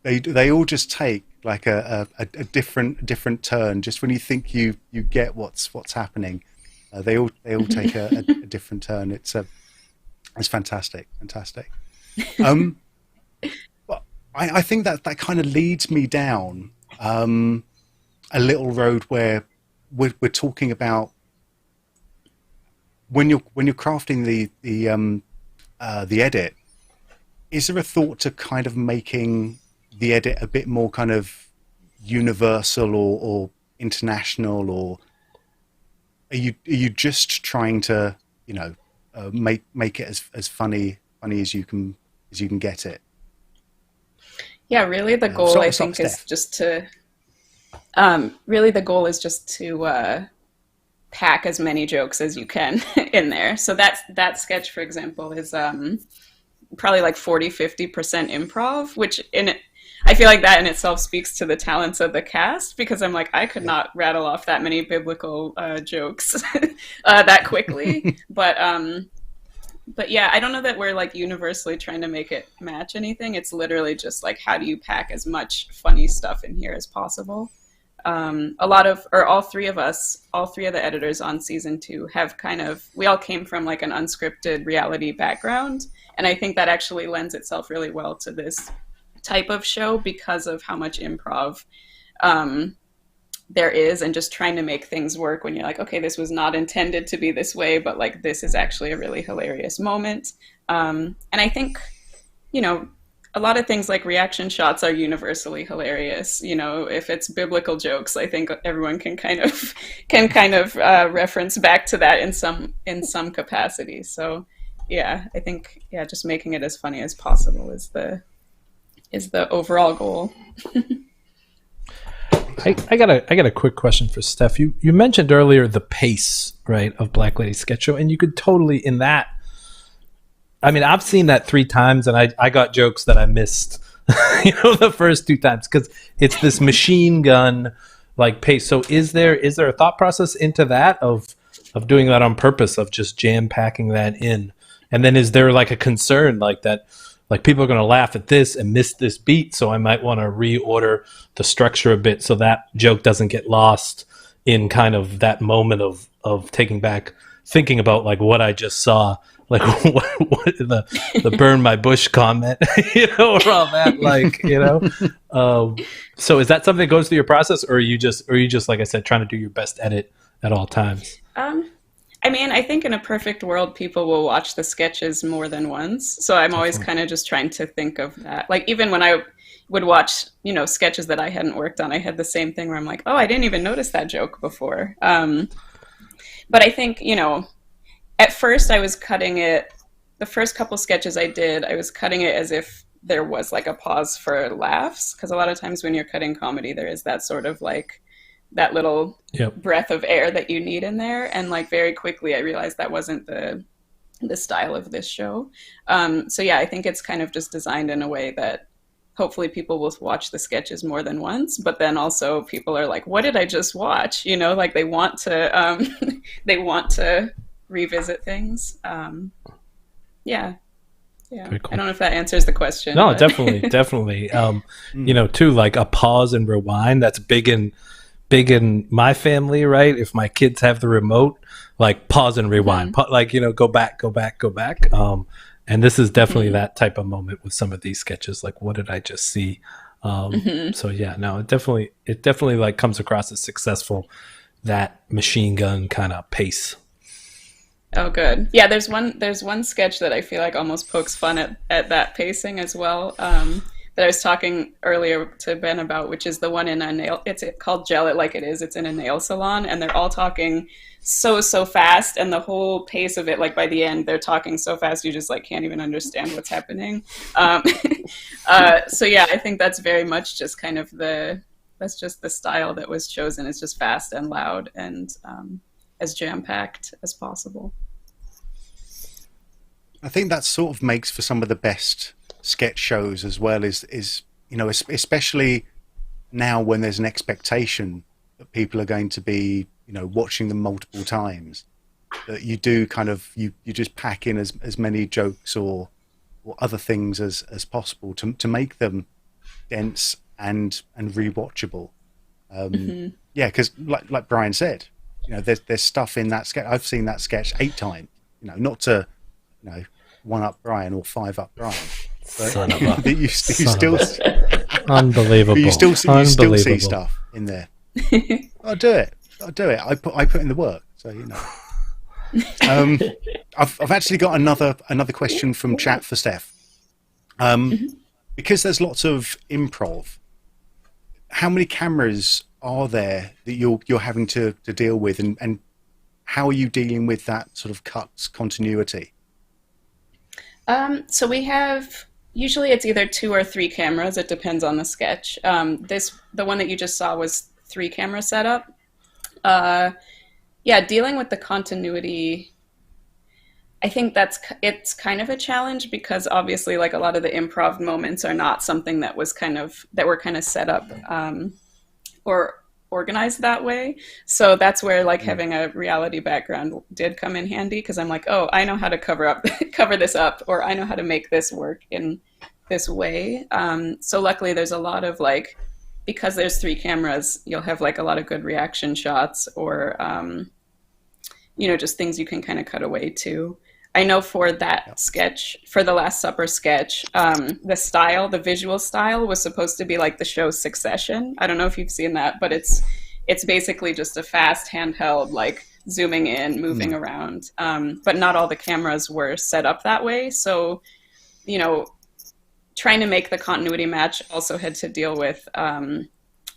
They all just take like a different turn. Just when you think you get what's happening, they all take a different turn. It's fantastic. But I think that kind of leads me down a little road where we're talking about when you're crafting the edit. Is there a thought to kind of making the edit a bit more kind of universal or international, or are you just trying to, you know, make it as funny as you can get it?
Yeah, really the goal I think is just to really the goal is just to pack as many jokes as you can in there. So that sketch, for example, is probably like 40-50% improv, which I feel like that in itself speaks to the talents of the cast, because I'm like, I could not rattle off that many biblical jokes that quickly. But yeah, I don't know that we're like universally trying to make it match anything. It's literally just like, how do you pack as much funny stuff in here as possible? All three of the editors on season 2 have we all came from like an unscripted reality background. And I think that actually lends itself really well to this type of show because of how much improv there is, and just trying to make things work when you're like, okay, this was not intended to be this way, but like this is actually a really hilarious moment. And I think, you know, a lot of things like reaction shots are universally hilarious. You know, if it's biblical jokes, I think everyone can kind of reference back to that in some capacity. So yeah, I think just making it as funny as possible is the overall goal.
I got a quick question for Steph. You mentioned earlier the pace, right, of Black Lady Sketch Show, and you could totally in that. I mean, I've seen that 3 times, and I got jokes that I missed, you know, the first 2 times, because it's this machine gun like pace. So is there a thought process into that of doing that on purpose, of just jam packing that in, and then is there like a concern like that? Like people are going to laugh at this and miss this beat, so I might want to reorder the structure a bit so that joke doesn't get lost in kind of that moment of taking back, thinking about like what I just saw, like what the burn my bush comment, you know, or all that, like, you know. So is that something that goes through your process, or are you just like I said, trying to do your best edit at all times?
I mean, I think in a perfect world, people will watch the sketches more than once. So I'm always kind of just trying to think of that. Like even when I would watch, you know, sketches that I hadn't worked on, I had the same thing where I'm like, oh, I didn't even notice that joke before. But I think, you know, at first I was cutting it, the first couple sketches I did, I was cutting it as if there was like a pause for laughs. Because a lot of times when you're cutting comedy, there is that sort of like, that little breath of air that you need in there. And like very quickly I realized that wasn't the style of this show. So yeah, I think it's kind of just designed in a way that hopefully people will watch the sketches more than once, but then also people are like, what did I just watch? You know, like they want to revisit things. Yeah. Cool. I don't know if that answers the question.
No, but. definitely. You know, too, like a pause and rewind, that's big in my family, right? If my kids have the remote, like pause and rewind, like, you know, go back. And this is definitely that type of moment with some of these sketches. Like, what did I just see? So yeah, no, it definitely like comes across as successful, that machine gun kind of pace.
Oh, good. Yeah, there's one sketch that I feel like almost pokes fun at that pacing as well. That I was talking earlier to Ben about, which is the one in a nail. It's called Gel It Like It Is. It's in a nail salon, and they're all talking so fast, and the whole pace of it, like by the end, they're talking so fast you just like can't even understand what's happening. So yeah, I think that's very much just kind of that's just the style that was chosen. It's just fast and loud and as jam-packed as possible.
I think that sort of makes for some of the best sketch shows as well, is you know, especially now when there's an expectation that people are going to be, you know, watching them multiple times, that you do kind of you just pack in as many jokes or other things as possible to make them dense and rewatchable. Yeah, because like Brian said, you know, there's stuff in that sketch. I've seen that sketch 8 times. You know, not to, you know, 1 up Brian or 5 up Brian.
Son of a.
You still
unbelievable.
You still see stuff in there. I'll do it. I put in the work, so you know. I've actually got another question from chat for Steph. because there's lots of improv, how many cameras are there that you're having to deal with, and how are you dealing with that sort of cuts continuity?
So we have, usually it's either 2 or 3 cameras. It depends on the sketch. The one that you just saw was 3 camera setup. Yeah, dealing with the continuity, I think it's kind of a challenge, because obviously like a lot of the improv moments are not something that were kind of set up or organized that way. So that's where like having a reality background did come in handy, because I'm like, oh, I know how to cover this up, or I know how to make this work in this way. So luckily there's a lot of like, because there's 3 cameras, you'll have like a lot of good reaction shots, or just things you can kind of cut away to. I know for that sketch, for the Last Supper sketch, the visual style was supposed to be like the show Succession. I don't know if you've seen that, but it's basically just a fast handheld, like zooming in, moving around. But not all the cameras were set up that way. So, trying to make the continuity match also had to deal with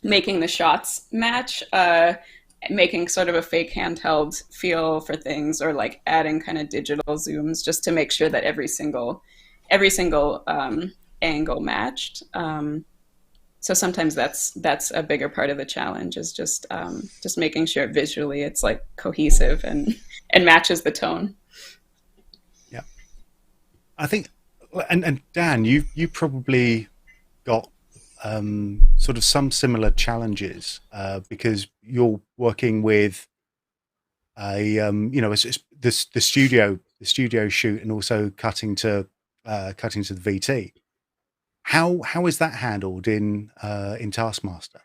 making the shots match, making sort of a fake handheld feel for things, or like adding kind of digital zooms just to make sure that every single angle matched. So sometimes that's a bigger part of the challenge, is just making sure visually it's like cohesive and matches the tone.
Yeah, I think, and Dan, you probably got sort of some similar challenges because you're working with the studio shoot, and also cutting to the VT. How is that handled in Taskmaster?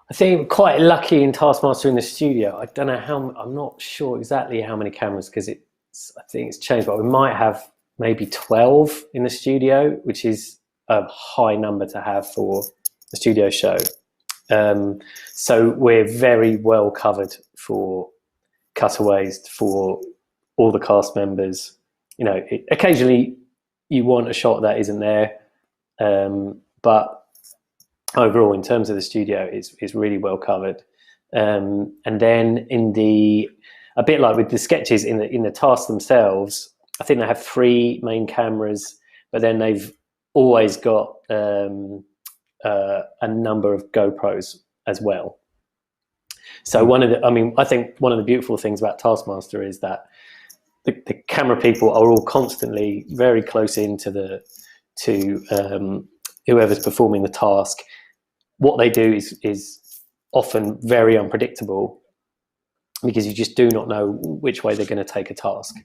I think quite lucky in Taskmaster in the studio. I don't know I'm not sure exactly how many cameras, because I think it's changed, but we might have maybe 12 in the studio, which is a high number to have for a studio show. So we're very well covered for cutaways for all the cast members. Occasionally you want a shot that isn't there, but overall, in terms of the studio, is really well covered. And then a bit like with the sketches in the tasks themselves, I think they have 3 main cameras, but then they've always got a number of GoPros as well. So I think one of the beautiful things about Taskmaster is that the camera people are all constantly very close to whoever's performing the task. What they do is often very unpredictable, because you just do not know which way they're going to take a task.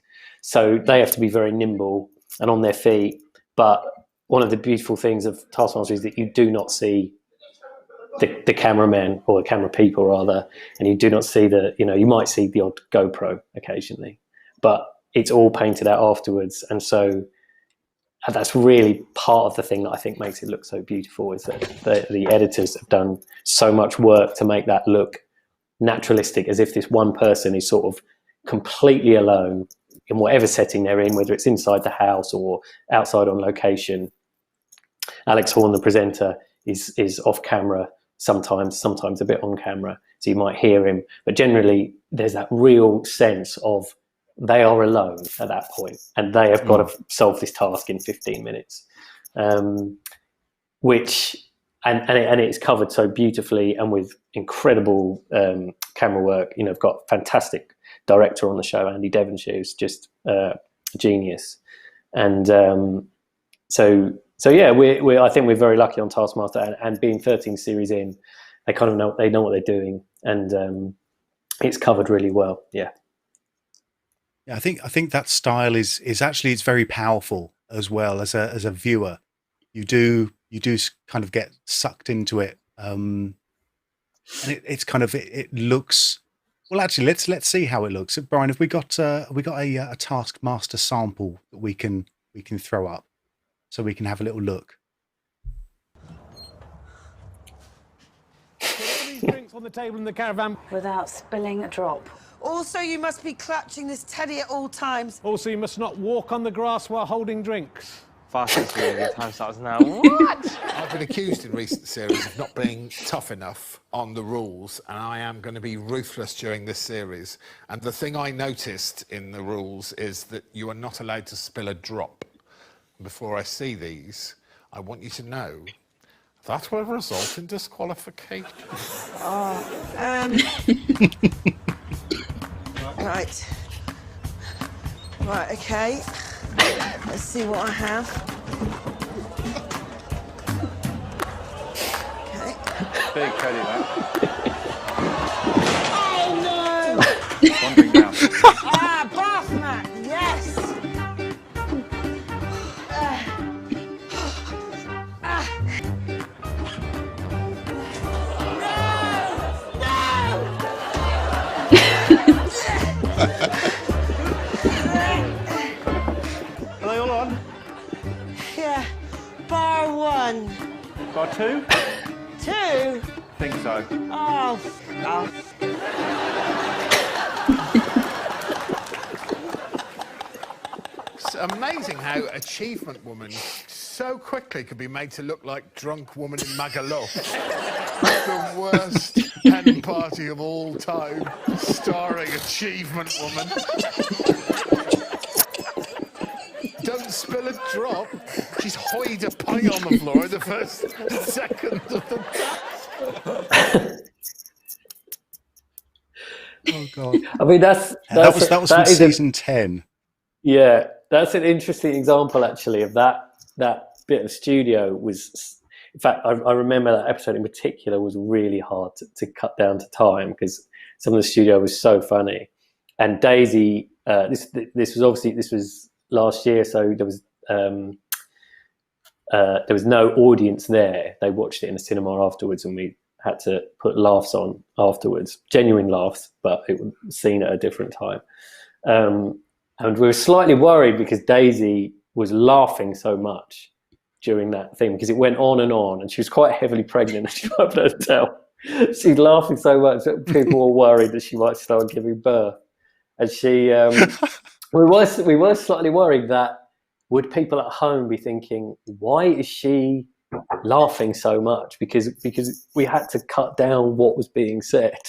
So they have to be very nimble and on their feet. But one of the beautiful things of Taskmaster is that you do not see the cameramen, or the camera people rather, and you do not see you might see the odd GoPro occasionally, but it's all painted out afterwards. And so that's really part of the thing that I think makes it look so beautiful, is that the editors have done so much work to make that look naturalistic, as if this one person is sort of completely alone in whatever setting they're in, whether it's inside the house or outside on location. Alex Horn, the presenter, is off camera sometimes a bit on camera, so you might hear him, but generally there's that real sense of they are alone at that point, and they have got to solve this task in 15 minutes, which it's covered so beautifully and with incredible camera work. I've got fantastic director on the show, Andy Devonshire, who's just a genius, and so yeah, I think we're very lucky on Taskmaster, and being 13 series in, they kind of know what they're doing, and it's covered really well. Yeah.
Yeah, I think that style is actually, it's very powerful as well as a viewer. You do kind of get sucked into it, and it's kind of it looks well. Actually, let's see how it looks. Brian, have we got a Taskmaster sample that we can throw up so we can have a little look?
Drinks on the table in the caravan
without spilling a drop.
Also, you must be clutching this teddy at all times.
Also, you must not walk on the grass while holding drinks.
fastest the time starts now. What?
I've been accused in recent series of not being tough enough on the rules, and I am going to be ruthless during this series. And the thing I noticed in the rules is that you are not allowed to spill a drop. Before I see these, I want you to know that will result in disqualification.
Right. Right, okay. Let's see what I have. Okay.
Big credit, that.
Oh no!
One drink down.
Bath mat, yes!
Are they all on?
Yeah, bar one.
Bar two?
Two?
Think so.
Oh,
It's amazing how Achievement Woman so quickly could be made to look like Drunk Woman in Magaluf. The worst pen party of all time, starring Achievement Woman. Don't spill a drop. She's hoyed a pie on the floor in the first second of the task.
Oh God!
I mean, that
was from season 10.
Yeah, that's an interesting example, actually, of that bit of studio was. In fact, I remember that episode in particular was really hard to cut down to time because some of the studio was so funny. And Daisy, this was last year, so there was no audience there. They watched it in a cinema afterwards, and we had to put laughs on afterwards, genuine laughs, but it was seen at a different time. And we were slightly worried because Daisy was laughing so much during that thing because it went on, and she was quite heavily pregnant, as you might be able to tell. She's laughing so much that people were worried that she might start giving birth. And she, we were slightly worried that would people at home be thinking, why is she laughing so much? Because we had to cut down what was being said.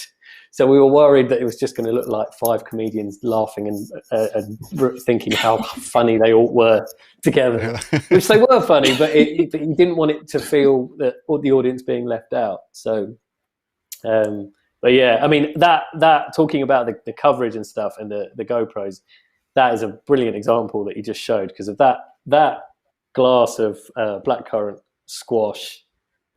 So we were worried that it was just going to look like 5 comedians laughing and thinking how funny they all were together, which they were funny, but you didn't want it to feel that the audience being left out. So, but yeah, I mean, that talking about the coverage and stuff and the GoPros, that is a brilliant example that you just showed because of that glass of blackcurrant squash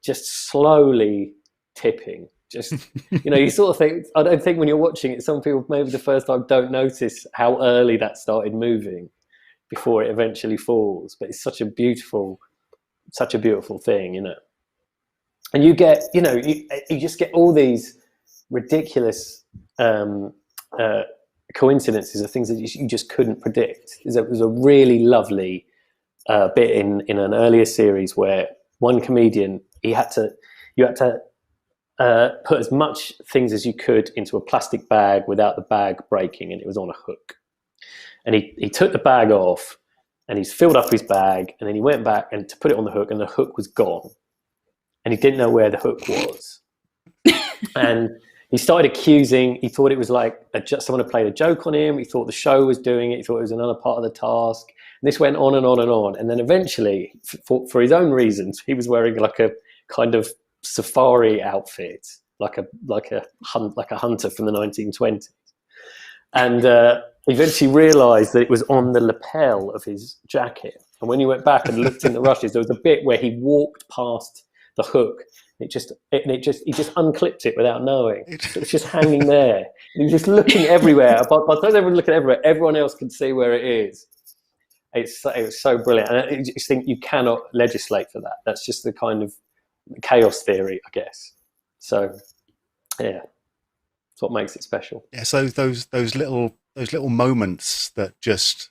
just slowly tipping. Just, you sort of think, I don't think when you're watching it, some people maybe the first time don't notice how early that started moving before it eventually falls. But it's such a beautiful thing, And you get, you just get all these ridiculous coincidences of things that you just couldn't predict. There was a really lovely bit in an earlier series where one comedian, you had to put as much things as you could into a plastic bag without the bag breaking, and it was on a hook. And he took the bag off, and he's filled up his bag, and then he went back and to put it on the hook, and the hook was gone. And he didn't know where the hook was. And he started accusing, he thought it was like someone had played a joke on him, he thought the show was doing it, he thought it was another part of the task. And this went on and on and on. And then eventually, for his own reasons, he was wearing like a kind of safari outfit, like a hunter from the 1920s, and eventually realized that it was on the lapel of his jacket. And when he went back and looked in the rushes, there was a bit where he walked past the hook. He just unclipped it without knowing. It's just hanging there. And he was just looking everywhere. But by the time everyone looking everywhere, everyone else can see where it is. It was so brilliant. And I just think you cannot legislate for that. That's just the kind of chaos theory, I guess. So, yeah, that's what makes it special.
Yeah. So those little moments that just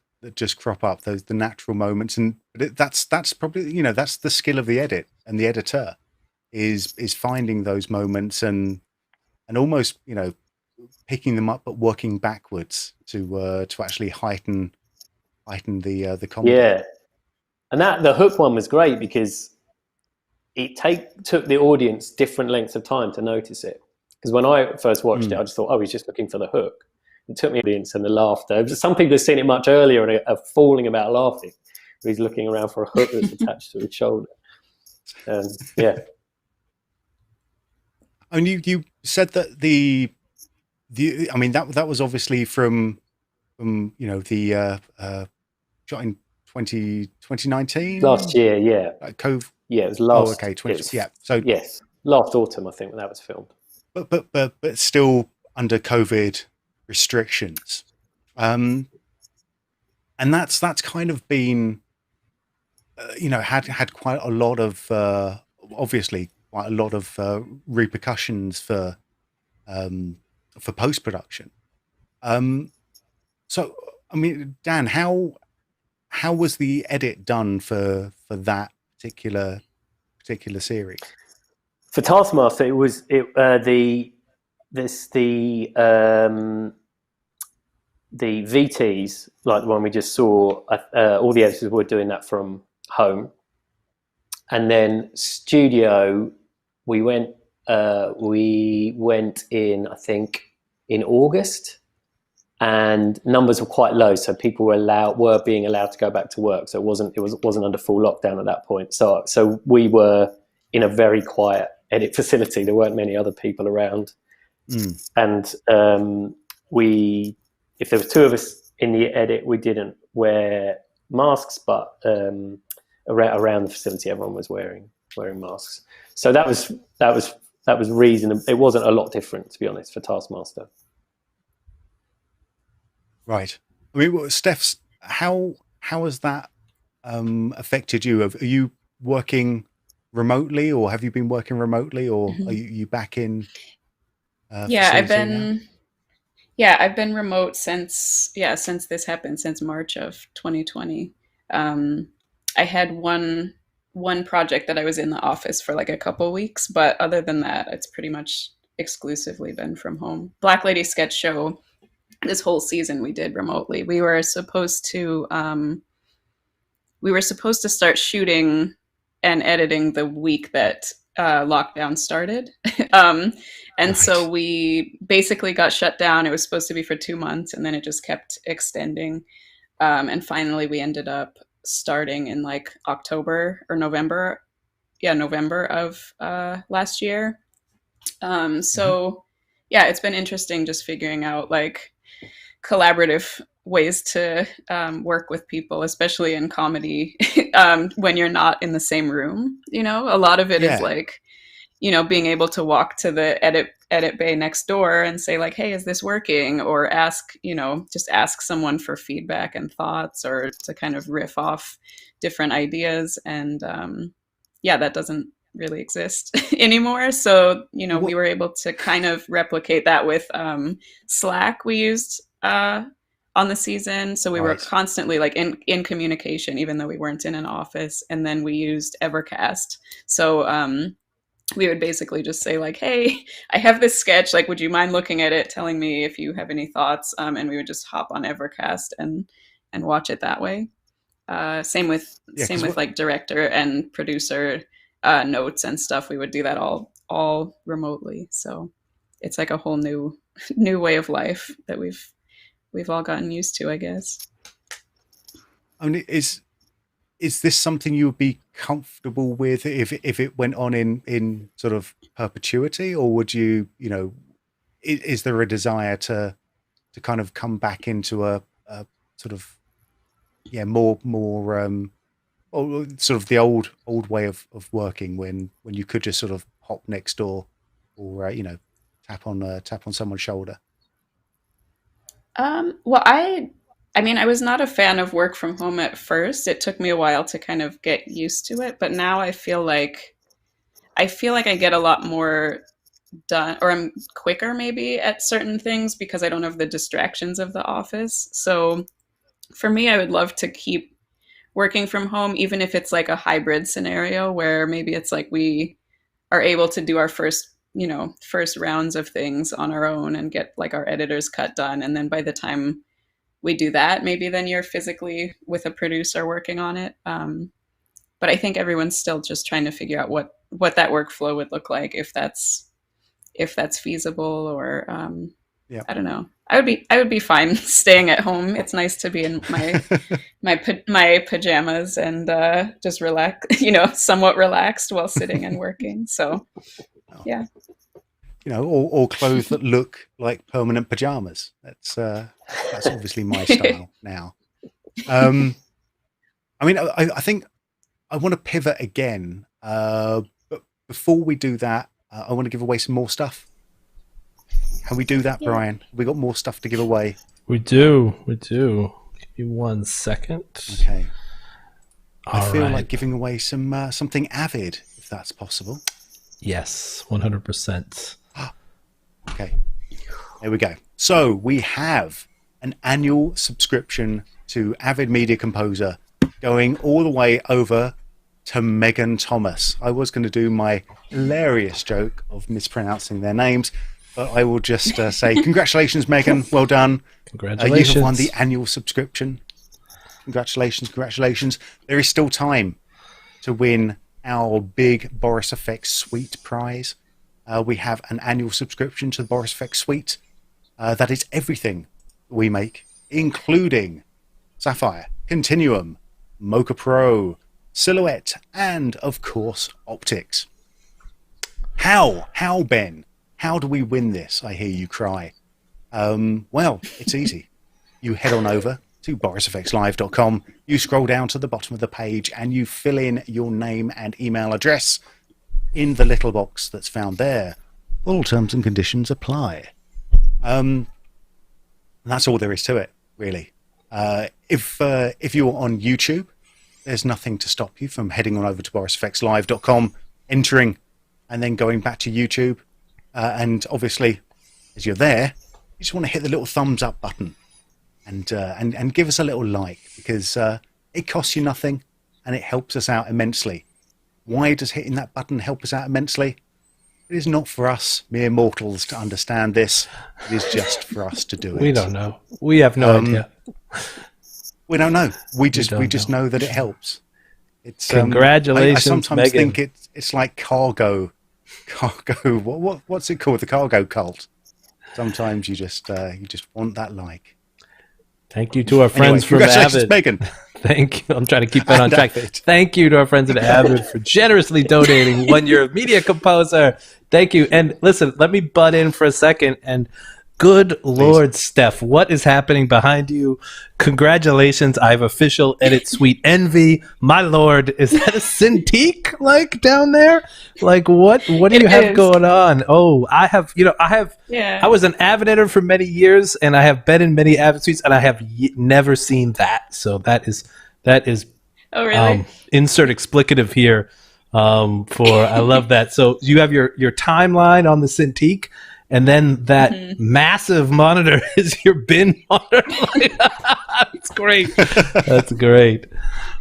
crop up, the natural moments, and that's probably that's the skill of the edit and the editor is finding those moments and almost picking them up but working backwards to actually heighten the comedy.
Yeah. And the hook one was great because it took the audience different lengths of time to notice it. Because when I first watched it, I just thought, oh, he's just looking for the hook. It took me the audience and the laughter. Some people have seen it much earlier and are falling about laughing. He's looking around for a hook that's attached to his shoulder. Yeah.
And you said that I mean that was obviously from the shot in 2019
last year, yeah.
Yeah,
it was last.
Oh, okay, yeah. So
yes, last autumn I think that was filmed.
But still under COVID restrictions, and that's kind of been had quite a lot of obviously quite a lot of repercussions for post-production. So I mean, Dan, how was the edit done for that particular series?
For Taskmaster, it was the VTs, like the one we just saw. All the editors were doing that from home, and then studio, we went in, I think, in August, and numbers were quite low, so people were being allowed to go back to work. So it wasn't under full lockdown at that point. So we were in a very quiet edit facility. There weren't many other people around, and if there was two of us in the edit, we didn't wear masks, but around the facility, everyone was wearing masks. So that was reasonable. It wasn't a lot different, to be honest, for Taskmaster.
Right. I mean, Steph, how has that affected you? Are you working remotely, or have you been working remotely, or are you back in?
I've been remote since this happened, since March of 2020. I had one project that I was in the office for like a couple weeks, but other than that, it's pretty much exclusively been from home. Black Lady sketch show, this whole season we did remotely. We were supposed to start shooting and editing the week that lockdown started. And so we basically got shut down. It was supposed to be for 2 months, and then it just kept extending. And finally we ended up starting in like October or November. Yeah, November of last year. So yeah, it's been interesting just figuring out like collaborative ways to work with people, especially in comedy, when you're not in the same room. A lot of it is like, being able to walk to the edit bay next door and say like, hey, is this working? Or just ask someone for feedback and thoughts, or to kind of riff off different ideas. And that doesn't really exist anymore. So, we were able to kind of replicate that with Slack we used on the season. So we were constantly like in communication, even though we weren't in an office. And then we used Evercast. So we would basically just say like, hey, I have this sketch, like, would you mind looking at it, telling me if you have any thoughts? And we would just hop on Evercast and watch it that way. Same with like director and producer notes and stuff. We would do that all remotely. So it's like a whole new way of life that we've all gotten used to, I guess.
I mean, is this something you would be comfortable with if it went on in sort of perpetuity, or would you, is there a desire to kind of come back into a sort of more or sort of the old way of working when you could just sort of hop next door, or tap on someone's shoulder?
Well, I mean, I was not a fan of work from home at first. It took me a while to kind of get used to it, but now I feel like I get a lot more done, or I'm quicker maybe at certain things because I don't have the distractions of the office. So for me, I would love to keep working from home, even if it's like a hybrid scenario where maybe it's like we are able to do our first rounds of things on our own and get like our editor's cut done. And then by the time we do that, maybe then you're physically with a producer working on it. but I think everyone's still just trying to figure out what that workflow would look like, if that's feasible, or I don't know. I would be fine staying at home. It's nice to be in my pajamas and just relax, somewhat relaxed while sitting and working. So, yeah.
Or clothes that look like permanent pajamas. That's obviously my style now. I think I want to pivot again, but before we do that, I want to give away some more stuff. Can we do that, Brian? We got more stuff to give away.
We do. Give you 1 second.
Okay. I feel like giving away something Avid, if that's possible.
Yes, 100%.
Okay. There we go. So we have an annual subscription to Avid Media Composer going all the way over to Megan Thomas. I was going to do my hilarious joke of mispronouncing their names, but I will just say congratulations, Megan. Well done.
Congratulations.
You have won the annual subscription. Congratulations. There is still time to win our big Boris FX Suite prize. We have an annual subscription to the Boris FX Suite. That is everything we make, including Sapphire, Continuum, Mocha Pro, Silhouette, and of course Optics. How, Ben? How do we win this? I hear you cry. Well, it's easy. You head on over to borisfxlive.com. You scroll down to the bottom of the page and you fill in your name and email address in the little box that's found there. All terms and conditions apply. That's all there is to it, really. If you're on YouTube, there's nothing to stop you from heading on over to borisfxlive.com, entering, and then going back to YouTube. And obviously, as you're there, you just want to hit the little thumbs up button and give us a little like, because it costs you nothing and it helps us out immensely. Why does hitting that button help us out immensely? It is not for us mere mortals to understand this. It is just for us to do it.
We don't know. We have no idea.
We don't know. We just know that it helps. It's
congratulations.
I sometimes
Megan.
think it's like cargo. What's it called? The cargo cult. Sometimes you just want that like.
Thank you to our friends from Avid.
Megan.
Thank you. I'm trying to keep that on track. Thank you to our friends at Avid for generously donating 1 year of Media Composer. Thank you. And listen, let me butt in for a second. And good Lord, Steph, what is happening behind you? Congratulations. I have official Edit Suite envy. My Lord, is that a Cintiq like down there? Like what do you have going on? Oh, I was an Avid editor for many years, and I have been in many Avid Suites, and I have never seen that. So that is
oh, really?
Insert explicative here I love that. So you have your timeline on the Cintiq, and then that massive monitor is your bin monitor. It's great. That's great.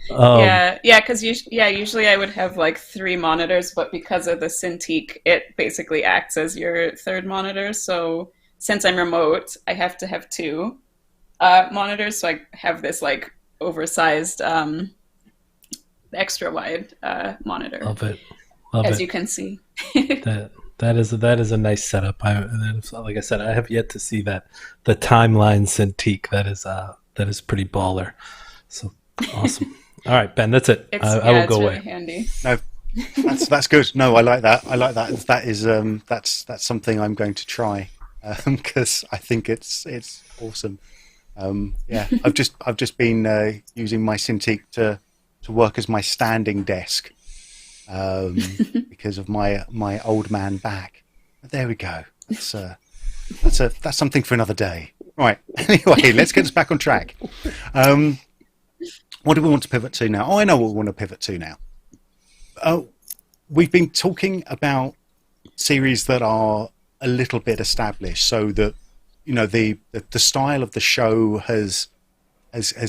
Because usually I would have like 3 monitors, but because of the Cintiq, it basically acts as your third monitor. So since I'm remote, I have to have 2 monitors. So I have this like oversized extra wide monitor.
Love it.
As you can see.
That is a nice setup. Like I said, I have yet to see the timeline Cintiq. That is pretty baller. So awesome. All right, Ben, that's it. I will go away.
Really handy.
No, that's good. No, I like that. That is that's something I'm going to try because I think it's awesome. I've just been using my Cintiq to work as my standing desk. Because of my old man back. But there we go. That's something for another day. Right. Anyway, let's get us back on track. What do we want to pivot to now? Oh, I know what we want to pivot to now. We've been talking about series that are a little bit established, so that the style of the show has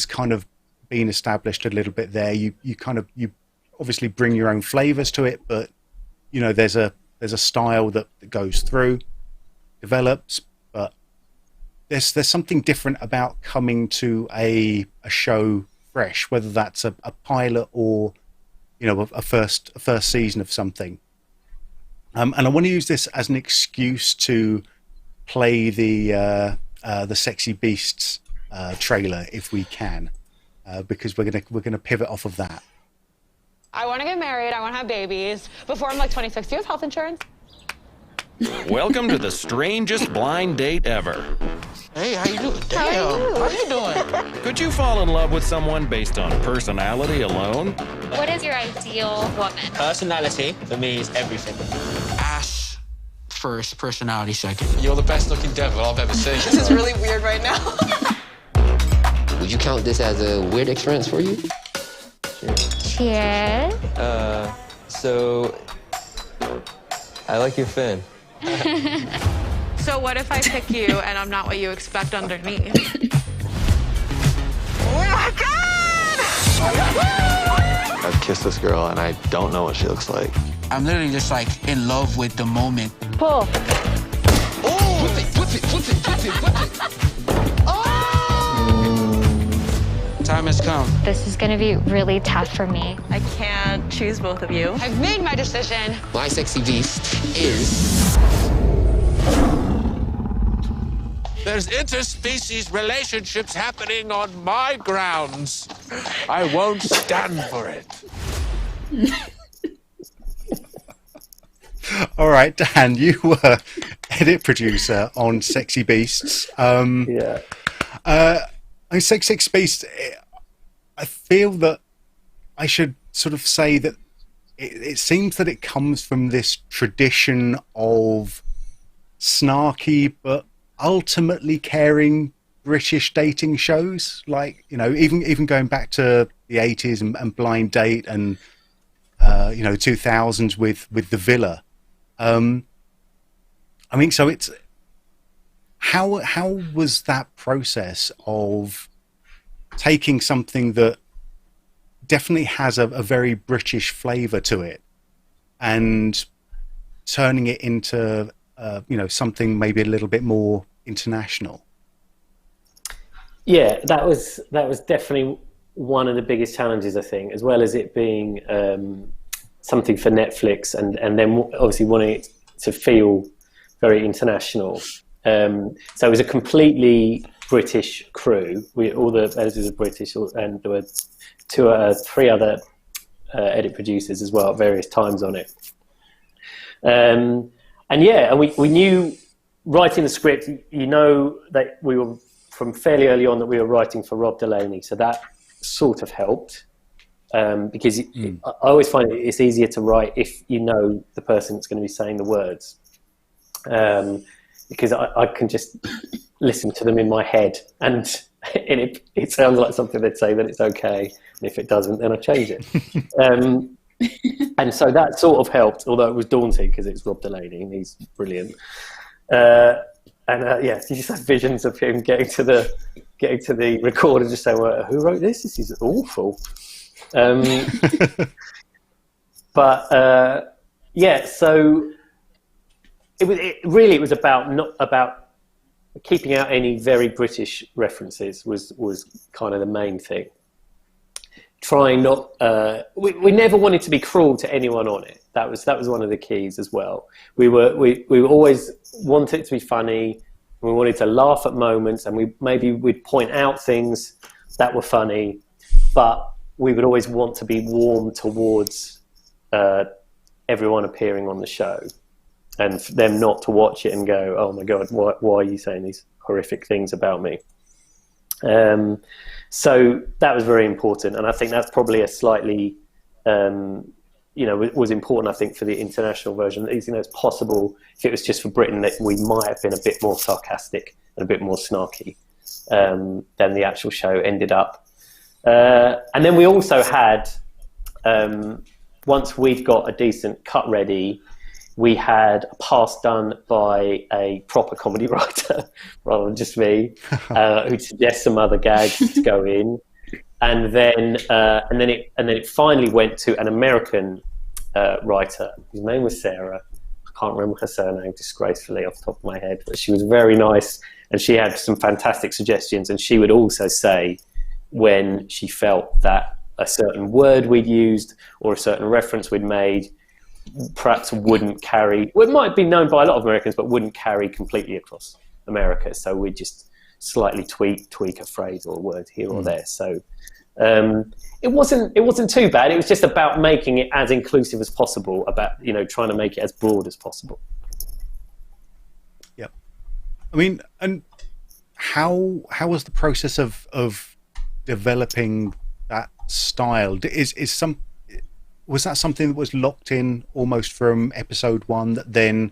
kind of been established a little bit there. You obviously bring your own flavors to it, but there's a style that goes through, develops, but there's something different about coming to a show fresh, whether that's a pilot or a first season of something. And I want to use this as an excuse to play the Sexy Beasts trailer if we can, because we're gonna pivot off of that.
I want to get married. I want to have babies before I'm like 26. Do you have health insurance?
Welcome to the strangest blind date ever.
Hey, how you doing? Damn, how you doing?
Could you fall in love with someone based on personality alone?
What is your ideal woman?
Personality, for me, is everything. Ass first, personality second. You're the best looking devil I've ever seen.
This is really weird right now.
Would you count this as a weird experience for you?
Cheers.
So I like your fin.
So what if I pick you and I'm not what you expect underneath?
Oh my God!
I've kissed this girl and I don't know what she looks like.
I'm literally just like in love with the moment.
Pull.
Oh! Whip it. Time has come.
This is gonna be really tough for me.
I can't choose both of you. I've made my decision.
My sexy beast is...
There's interspecies relationships happening on my grounds. I won't stand for it.
All right, Dan, you were edit producer on Sexy Beasts.
Yeah.
Sexy Beasts, I feel that I should sort of say that it seems that it comes from this tradition of snarky but ultimately caring British dating shows, like, even going back to the 80s and Blind Date and 2000s with The Villa. So it's how was that process of taking something that definitely has a very British flavour to it and turning it into something maybe a little bit more international?
Yeah, that was definitely one of the biggest challenges, I think, as well as it being something for Netflix and then obviously wanting it to feel very international. So it was a completely British crew. All the editors are British, and there were three other edit producers as well at various times on it. And we knew writing the script, that we were from fairly early on that we were writing for Rob Delaney, so that sort of helped. Because I always find it's easier to write if you know the person that's going to be saying the words. Because I can just listen to them in my head, and it sounds like something they'd say, that it's okay, and if it doesn't, then I change it. And so that sort of helped, although it was daunting because it's Rob Delaney and he's brilliant. You just have visions of him getting to the recorder and just saying, "Well, who wrote this? This is awful." So it was about keeping out any very British references was kind of the main thing. Trying not, we never wanted to be cruel to anyone on it. That was one of the keys as well. We always wanted it to be funny. We wanted to laugh at moments, and we'd point out things that were funny, but we would always want to be warm towards everyone appearing on the show, and them not to watch it and go, "Oh my God, why are you saying these horrific things about me?" So that was very important, and I think that's probably a slightly, was important, I think, for the international version. It's possible if it was just for Britain that we might have been a bit more sarcastic and a bit more snarky than the actual show ended up. And then we also had, once we'd got a decent cut ready, we had a pass done by a proper comedy writer rather than just me, who'd suggest some other gags to go in, and then it finally went to an American writer whose name was Sarah. I can't remember her surname disgracefully off the top of my head, but she was very nice, and she had some fantastic suggestions. And she would also say when she felt that a certain word we'd used or a certain reference we'd made perhaps wouldn't carry, well, it might be known by a lot of Americans, but wouldn't carry completely across America. So we'd just slightly tweak a phrase or a word here or there. So it wasn't too bad. It was just about making it as inclusive as possible, about, you know, trying to make it as broad as possible.
Yep. I mean, and how was the process of developing that style? Was that something that was locked in almost from episode 1 that then,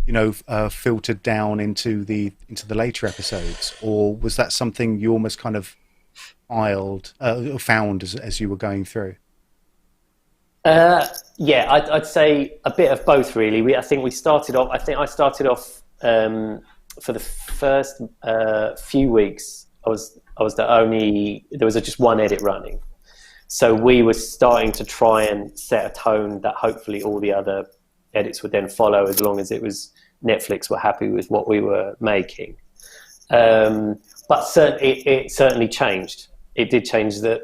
you know, filtered down into the later episodes, or was that something you almost kind of found as you were going through?
Yeah, I'd say a bit of both, really. I think I started off for the first few weeks. I was there was just one edit running, so we were starting to try and set a tone that hopefully all the other edits would then follow, as long as Netflix were happy with what we were making. But it certainly changed. It did change that.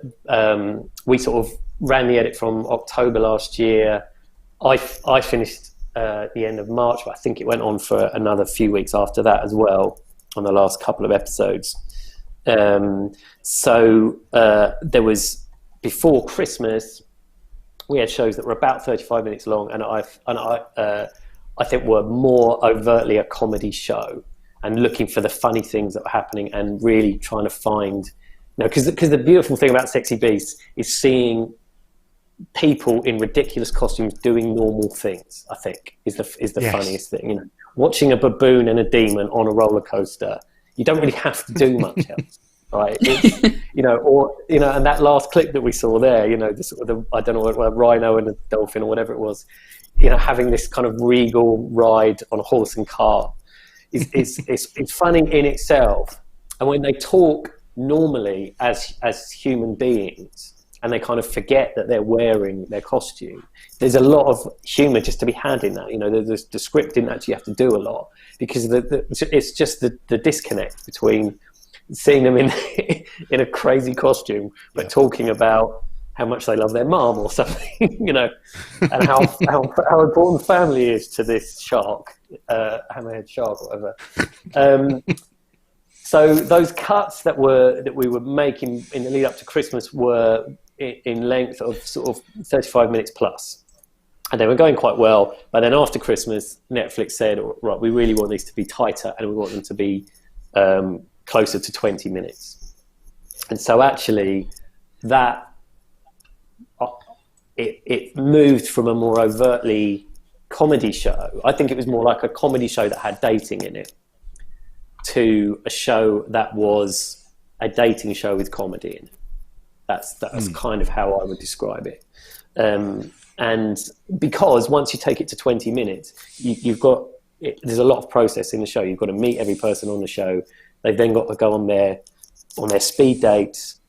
We sort of ran the edit from October last year. I finished at the end of March, but I think it went on for another few weeks after that as well, on the last couple of episodes. So there was, before Christmas, we had shows that were about 35 minutes long, and I think were more overtly a comedy show, and looking for the funny things that were happening and really trying to find, you know, because the beautiful thing about Sexy Beasts is seeing people in ridiculous costumes doing normal things. I think is the yes. funniest thing. You know, watching a baboon and a demon on a roller coaster, you don't really have to do much else, right? It's, you know, and that last clip that we saw there, you know, I don't know, a rhino and a dolphin or whatever it was, you know, having this kind of regal ride on a horse and cart it's funny in itself. And when they talk normally as human beings, and they kind of forget that they're wearing their costume, there's a lot of humour just to be had in that. You know, the script didn't actually have to do a lot, because it's just the disconnect between seeing them in a crazy costume, but talking about how much they love their mum or something, you know, and how important family is to this shark, hammerhead shark or whatever. So those cuts that we were making in the lead up to Christmas were in length of sort of 35 minutes plus, and they were going quite well. But then after Christmas, Netflix said, right, we really want these to be tighter, and we want them to be closer to 20 minutes. And so actually that it moved from a more overtly comedy show, I think it was more like a comedy show that had dating in it, to a show that was a dating show with comedy in it. That's kind of how I would describe it. And because once you take it to 20 minutes, there's a lot of process in the show. You've got to meet every person on the show. They've then got to go on their speed dates.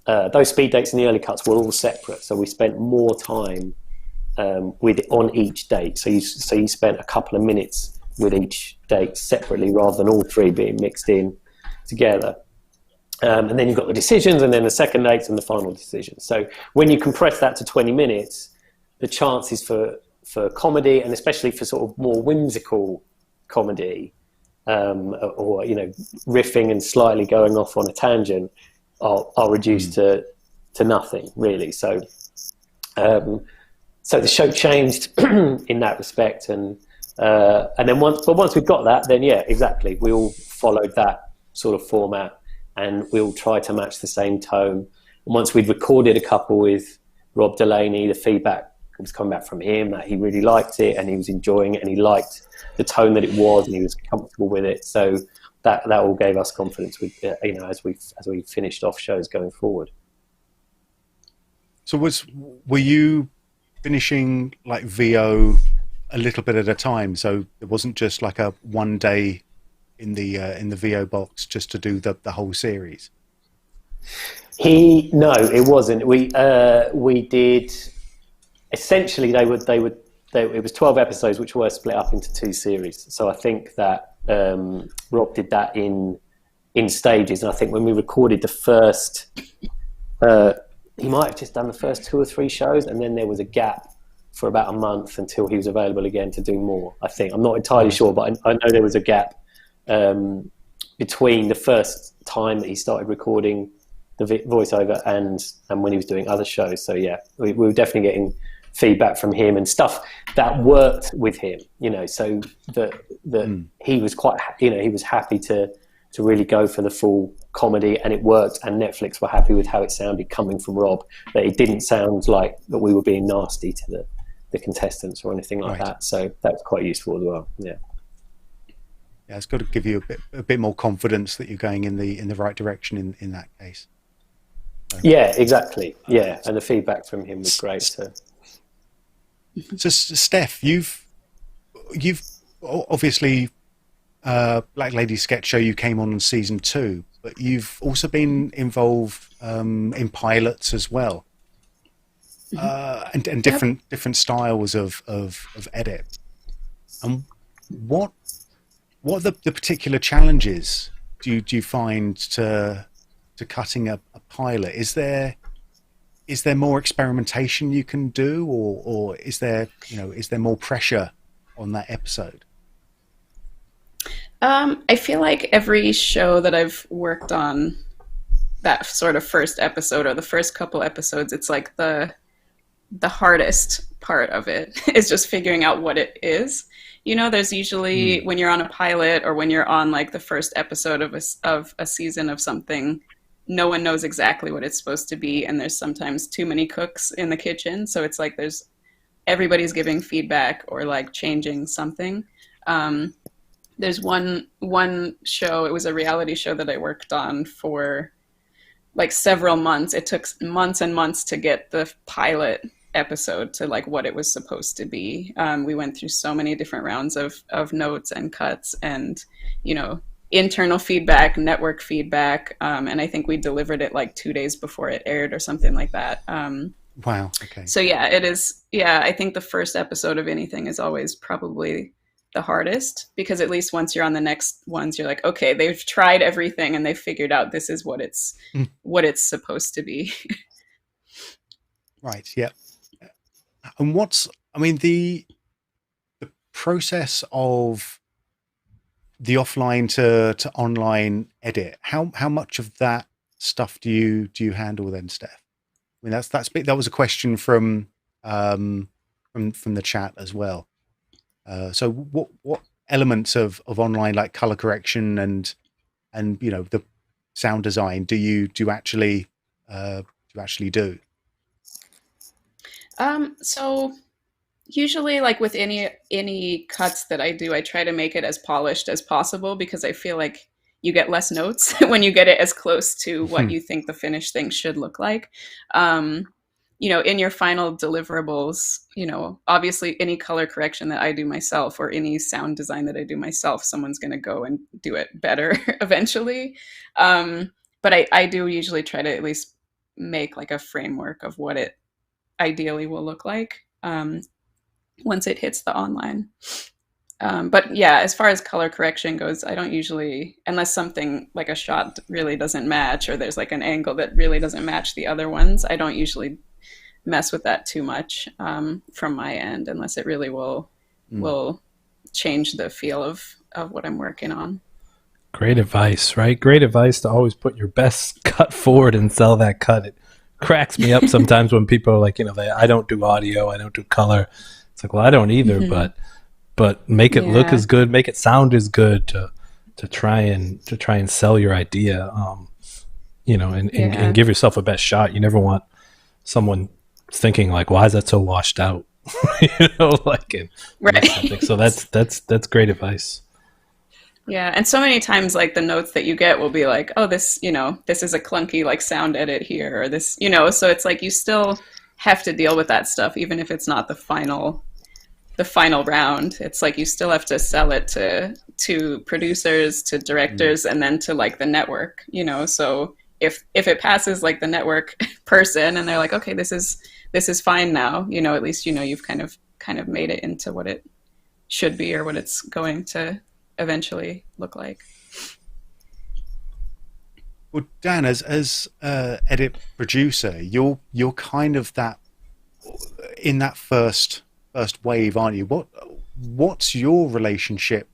Those speed dates in the early cuts were all separate, so we spent more time on each date. So you spent a couple of minutes with each date separately, rather than all three being mixed in together. And then you've got the decisions, and then the second dates and the final decision. So when you compress that to 20 minutes, the chances for comedy, and especially for sort of more whimsical comedy, or, you know, riffing and slightly going off on a tangent, are reduced to nothing, really. So the show changed in that respect, and then once we've got that, then yeah, exactly, we all followed that sort of format, and we all tried to match the same tone. And once we'd recorded a couple with Rob Delaney, the feedback was coming back from him that he really liked it, and he was enjoying it, and he liked the tone that it was, and he was comfortable with it. So that all gave us confidence with, you know, as we finished off shows going forward.
So were you finishing like VO a little bit at a time? So it wasn't just like a one day in the VO box just to do the whole series?
No, it wasn't. We did essentially. It was 12 episodes, which were split up into 2 series. So I think that Rob did that in stages. And I think when we recorded the first he might have just done the first 2 or 3 shows, and then there was a gap for about a month until he was available again to do more. I think, I'm not entirely sure, but I know there was a gap between the first time that he started recording the voiceover and when he was doing other shows. So yeah, we were definitely getting feedback from him and stuff that worked with him, you know, so that he was quite, you know, he was happy to really go for the full comedy, and it worked, and Netflix were happy with how it sounded coming from Rob, that it didn't sound like that we were being nasty to the contestants or anything like that. So that was quite useful as well. Yeah,
it's got to give you a bit more confidence that you're going in the right direction in that case. So.
Yeah, exactly. Yeah, and the feedback from him was great.
So Steph, you've obviously Black Lady Sketch Show, you came on season 2, but you've also been involved in pilots as well, and different styles of edit. And what are the particular challenges do you find to cutting a pilot? Is there more experimentation you can do, or is there more pressure on that episode?
I feel like every show that I've worked on, that sort of first episode or the first couple episodes, it's like the hardest part of it is just figuring out what it is. You know, there's usually when you're on a pilot or when you're on like the first episode of a season of something, no one knows exactly what it's supposed to be, and there's sometimes too many cooks in the kitchen, so it's like everybody's giving feedback or like changing something. There's one show, it was a reality show that I worked on for like several months. It took months and months to get the pilot episode to like what it was supposed to be. We went through so many different rounds of notes and cuts and, you know, internal feedback, network feedback, and I think we delivered it like 2 days before it aired or something like that.
Wow. Okay.
So yeah, it is. Yeah, I think the first episode of anything is always probably the hardest, because at least once you're on the next ones, you're like, okay, they've tried everything and they've figured out this is what it's supposed to be.
Right. Yeah. And the process of the offline to online edit, how much of that stuff do you handle then, Steph? I mean, that was a question from the chat as well. So what elements of online, like color correction and you know, the sound design do you actually do?
So usually, like with any cuts that I do, I try to make it as polished as possible, because I feel like you get less notes when you get it as close to what you think the finished thing should look like. You know, in your final deliverables, you know, obviously any color correction that I do myself or any sound design that I do myself, someone's going to go and do it better eventually. But I do usually try to at least make like a framework of what it ideally will look like once it hits the online. But yeah, as far as color correction goes, I don't usually, unless something like a shot really doesn't match, or there's like an angle that really doesn't match the other ones, I don't usually mess with that too much from my end, unless it really will change the feel of what I'm working on.
Great advice, right? Great advice to always put your best cut forward and sell that cut. It cracks me up sometimes when people are like, you know, I don't do audio, I don't do color. It's like, well, I don't either, but make it look as good, make it sound as good to try and sell your idea, you know, and give yourself a best shot. You never want someone thinking like, why is that so washed out? You know, like, something. So that's great advice.
Yeah, and so many times, like, the notes that you get will be like, oh, this, you know, this is a clunky, like, sound edit here, or this, you know, so it's like you still have to deal with that stuff, even if it's not the final round. It's like you still have to sell it to producers, to directors, and then to, like, the network, you know, so if it passes, like, the network person, and they're like, okay, this is fine now, you know, at least, you know, you've kind of made it into what it should be, or what it's going to eventually look like.
Well, Dan, as edit producer, you're kind of that in that first wave, aren't you? What's your relationship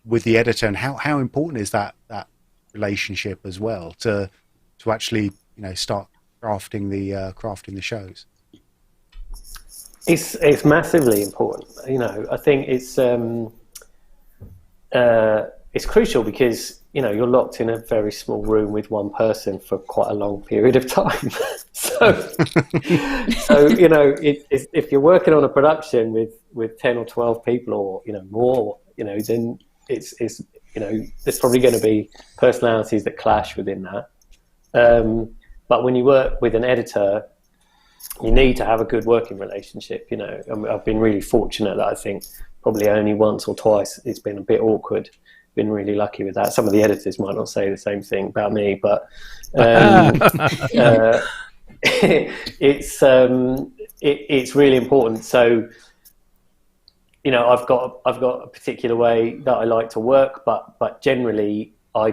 with the editor, and how important is that relationship as well to actually start crafting the shows?
It's massively important. I think it's crucial because you're locked in a very small room with one person for quite a long period of time. so if you're working on a production with 10 or 12 people or more, then it's there's probably going to be personalities that clash within that. But when you work with an editor, you need to have a good working relationship. I've been really fortunate that I think probably only once or twice it's been a bit awkward. Been really lucky with that. Some of the editors might not say the same thing about me, but it's really important. So I've got a particular way that I like to work, but generally I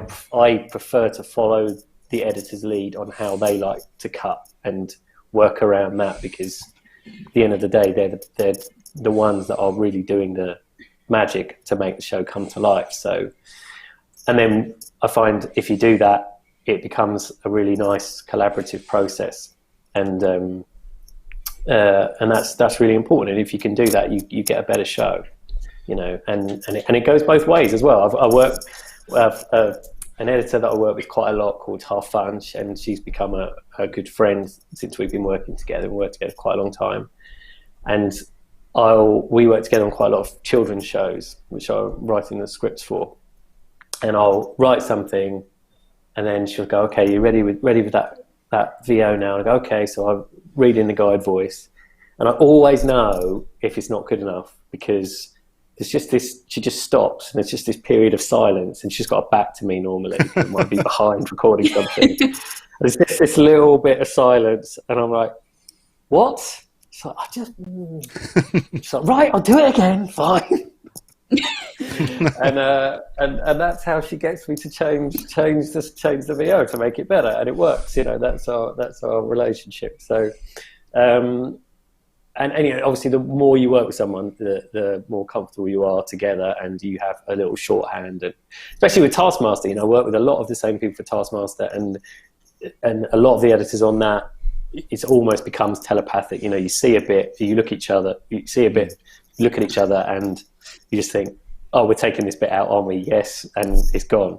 prefer to follow the editor's lead on how they like to cut and work around that, because at the end of the day they're the ones that are really doing the magic to make the show come to life. So, and then I find if you do that, it becomes a really nice collaborative process, and that's really important. And if you can do that, you get a better show, and it goes both ways as well. I work an editor that I work with quite a lot called Half Funch, and she's become a good friend since we've been working together. We worked together quite a long time, and we work together on quite a lot of children's shows, which I'm writing the scripts for. And I'll write something, and then she'll go, "Okay, you ready with that VO now?" And I go, "Okay." So I'm reading the guide voice, and I always know if it's not good enough, because there's just this. She just stops, and there's just this period of silence, and she's got her back to me normally. It might be behind recording something. There's just this little bit of silence, and I'm like, "What?" She's like, she's like, "Right, I'll do it again. Fine." and that's how she gets me to change the VO to make it better, and it works. That's our relationship. So, and obviously, the more you work with someone, the more comfortable you are together, and you have a little shorthand. And especially with Taskmaster, I work with a lot of the same people for Taskmaster, and a lot of the editors on that. It almost becomes telepathic. You see a bit, you look at each other, you see a bit, you look at each other, and you just think, "Oh, we're taking this bit out, aren't we?" Yes, and it's gone.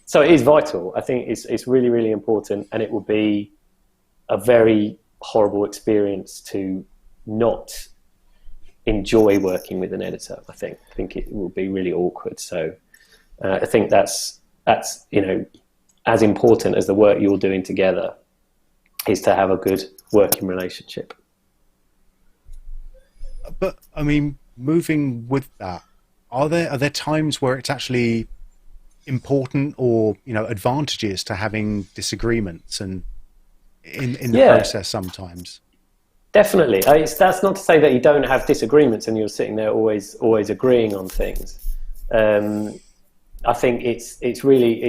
So it is vital. I think it's really, really important, and it will be a very horrible experience to not enjoy working with an editor. I think it will be really awkward. So I think that's as important as the work you're doing together is to have a good working relationship.
But I mean, moving with that, are there times where it's actually important or advantages to having disagreements and in the process sometimes?
Definitely. That's not to say that you don't have disagreements and you're sitting there always agreeing on things. I think it's really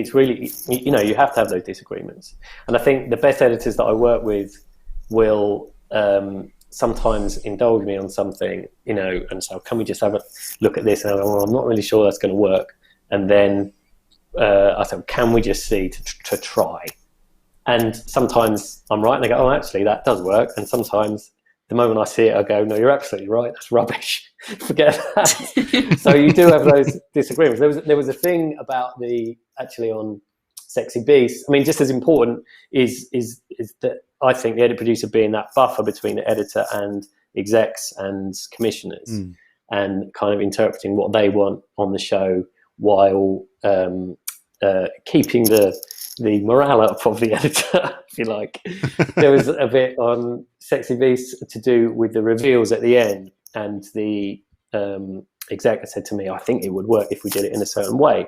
you have to have those disagreements, and I think the best editors that I work with will sometimes indulge me on something, and so can we just have a look at this? And I go, "Well, I'm not really sure that's going to work," and then I said, "Can we just see to try?" And sometimes I'm right, and they go, "Oh, actually, that does work," and sometimes the moment I see it, I go, "No, you're absolutely right. That's rubbish. Forget that." So you do have those disagreements. There was a thing about actually on Sexy Beast. I mean, just as important is that I think the edit producer being that buffer between the editor and execs and commissioners, and kind of interpreting what they want on the show while keeping the morale up of the editor, if you like. There was a bit on Sexy Beast to do with the reveals at the end, and the exec said to me, "I think it would work if we did it in a certain way."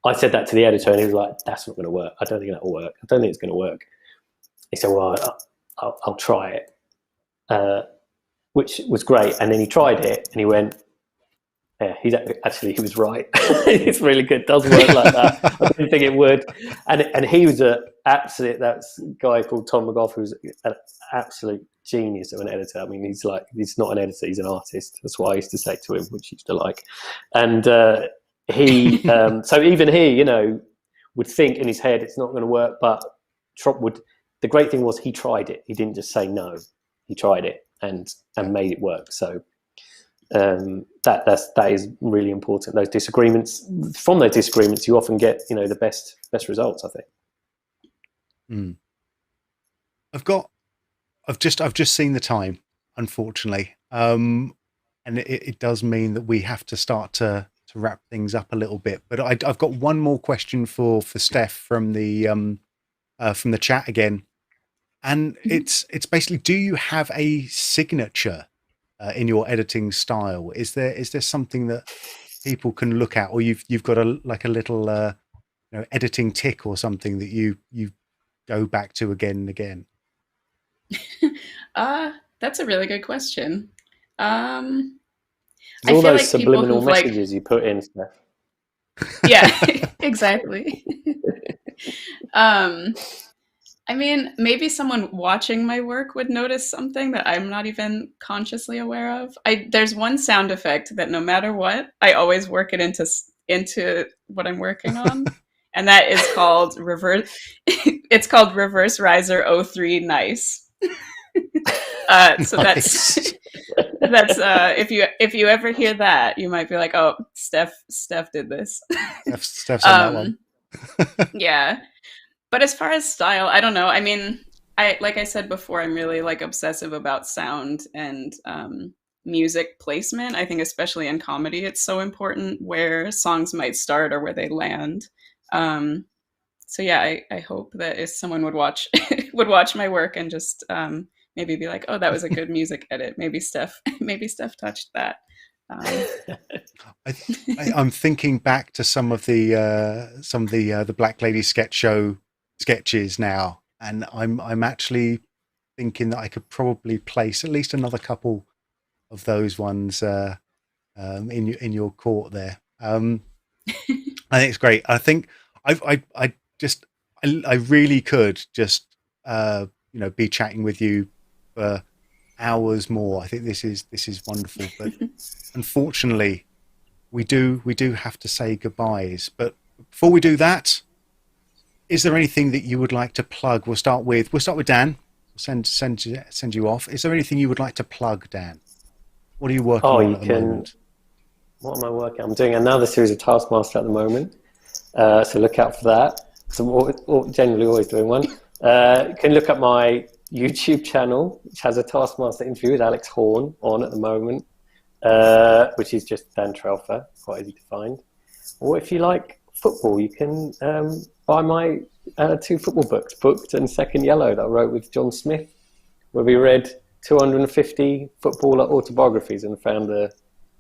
I said that to the editor, and he was like, "That's not going to work. I don't think that will work. I don't think it's going to work." He said, "Well, I'll try it," which was great. And then he tried it, and he went, Yeah, he was right. It's really good. It does work like that. I didn't think it would. And he was that's a guy called Tom McGough, who's an absolute genius of an editor. I mean, he's not an editor, he's an artist. That's what I used to say to him, which he used to like. And he, so even he, you know, would think in his head it's not going to work, but the great thing was he tried it. He didn't just say no. He tried it and made it work. So that is really important. From those disagreements, you often get, you know, the best results, I think.
I've just seen the time, unfortunately, and it does mean that we have to start to wrap things up a little bit. But I've got one more question for Steph from the chat again, and it's basically, do you have a signature in your editing style? Is there something that people can look at, or you've got a little editing tick or something that you go back to again and again?
That's a really good question.
All those subliminal messages you put in, Steph.
Yeah, exactly. I mean, maybe someone watching my work would notice something that I'm not even consciously aware of. There's one sound effect that no matter what, I always work it into what I'm working on, and that is called reverse. It's called Reverse Riser 03 Nice. So
Nice.
that's if you ever hear that, you might be like, oh, Steph did this.
Steph's on that one.
Yeah. But as far as style, I don't know. I mean, like I said before, I'm really like obsessive about sound and music placement. I think especially in comedy, it's so important where songs might start or where they land. So yeah, I hope that if someone would watch my work and just maybe be like, oh, that was a good music edit. Maybe Steph touched that.
I'm thinking back to some of the Black Lady sketch show sketches now, and I'm actually thinking that I could probably place at least another couple of those ones in your court there. I think it's great. I think I really could just be chatting with you for hours more. I think this is wonderful, but unfortunately we do have to say goodbyes. But before we do that, is there anything that you would like to plug? We'll start with Dan. Send you off. Is there anything you would like to plug, Dan? What are you working on at the moment?
What am I working on? I'm doing another series of Taskmaster at the moment, so look out for that. So I'm generally always doing one. You can look at my YouTube channel, which has a Taskmaster interview with Alex Horn on at the moment, which is just Dan Trelfer, quite easy to find. Or if you like football, you can buy my 2 football books, Booked and Second Yellow, that I wrote with John Smith, where we read 250 footballer autobiographies and found the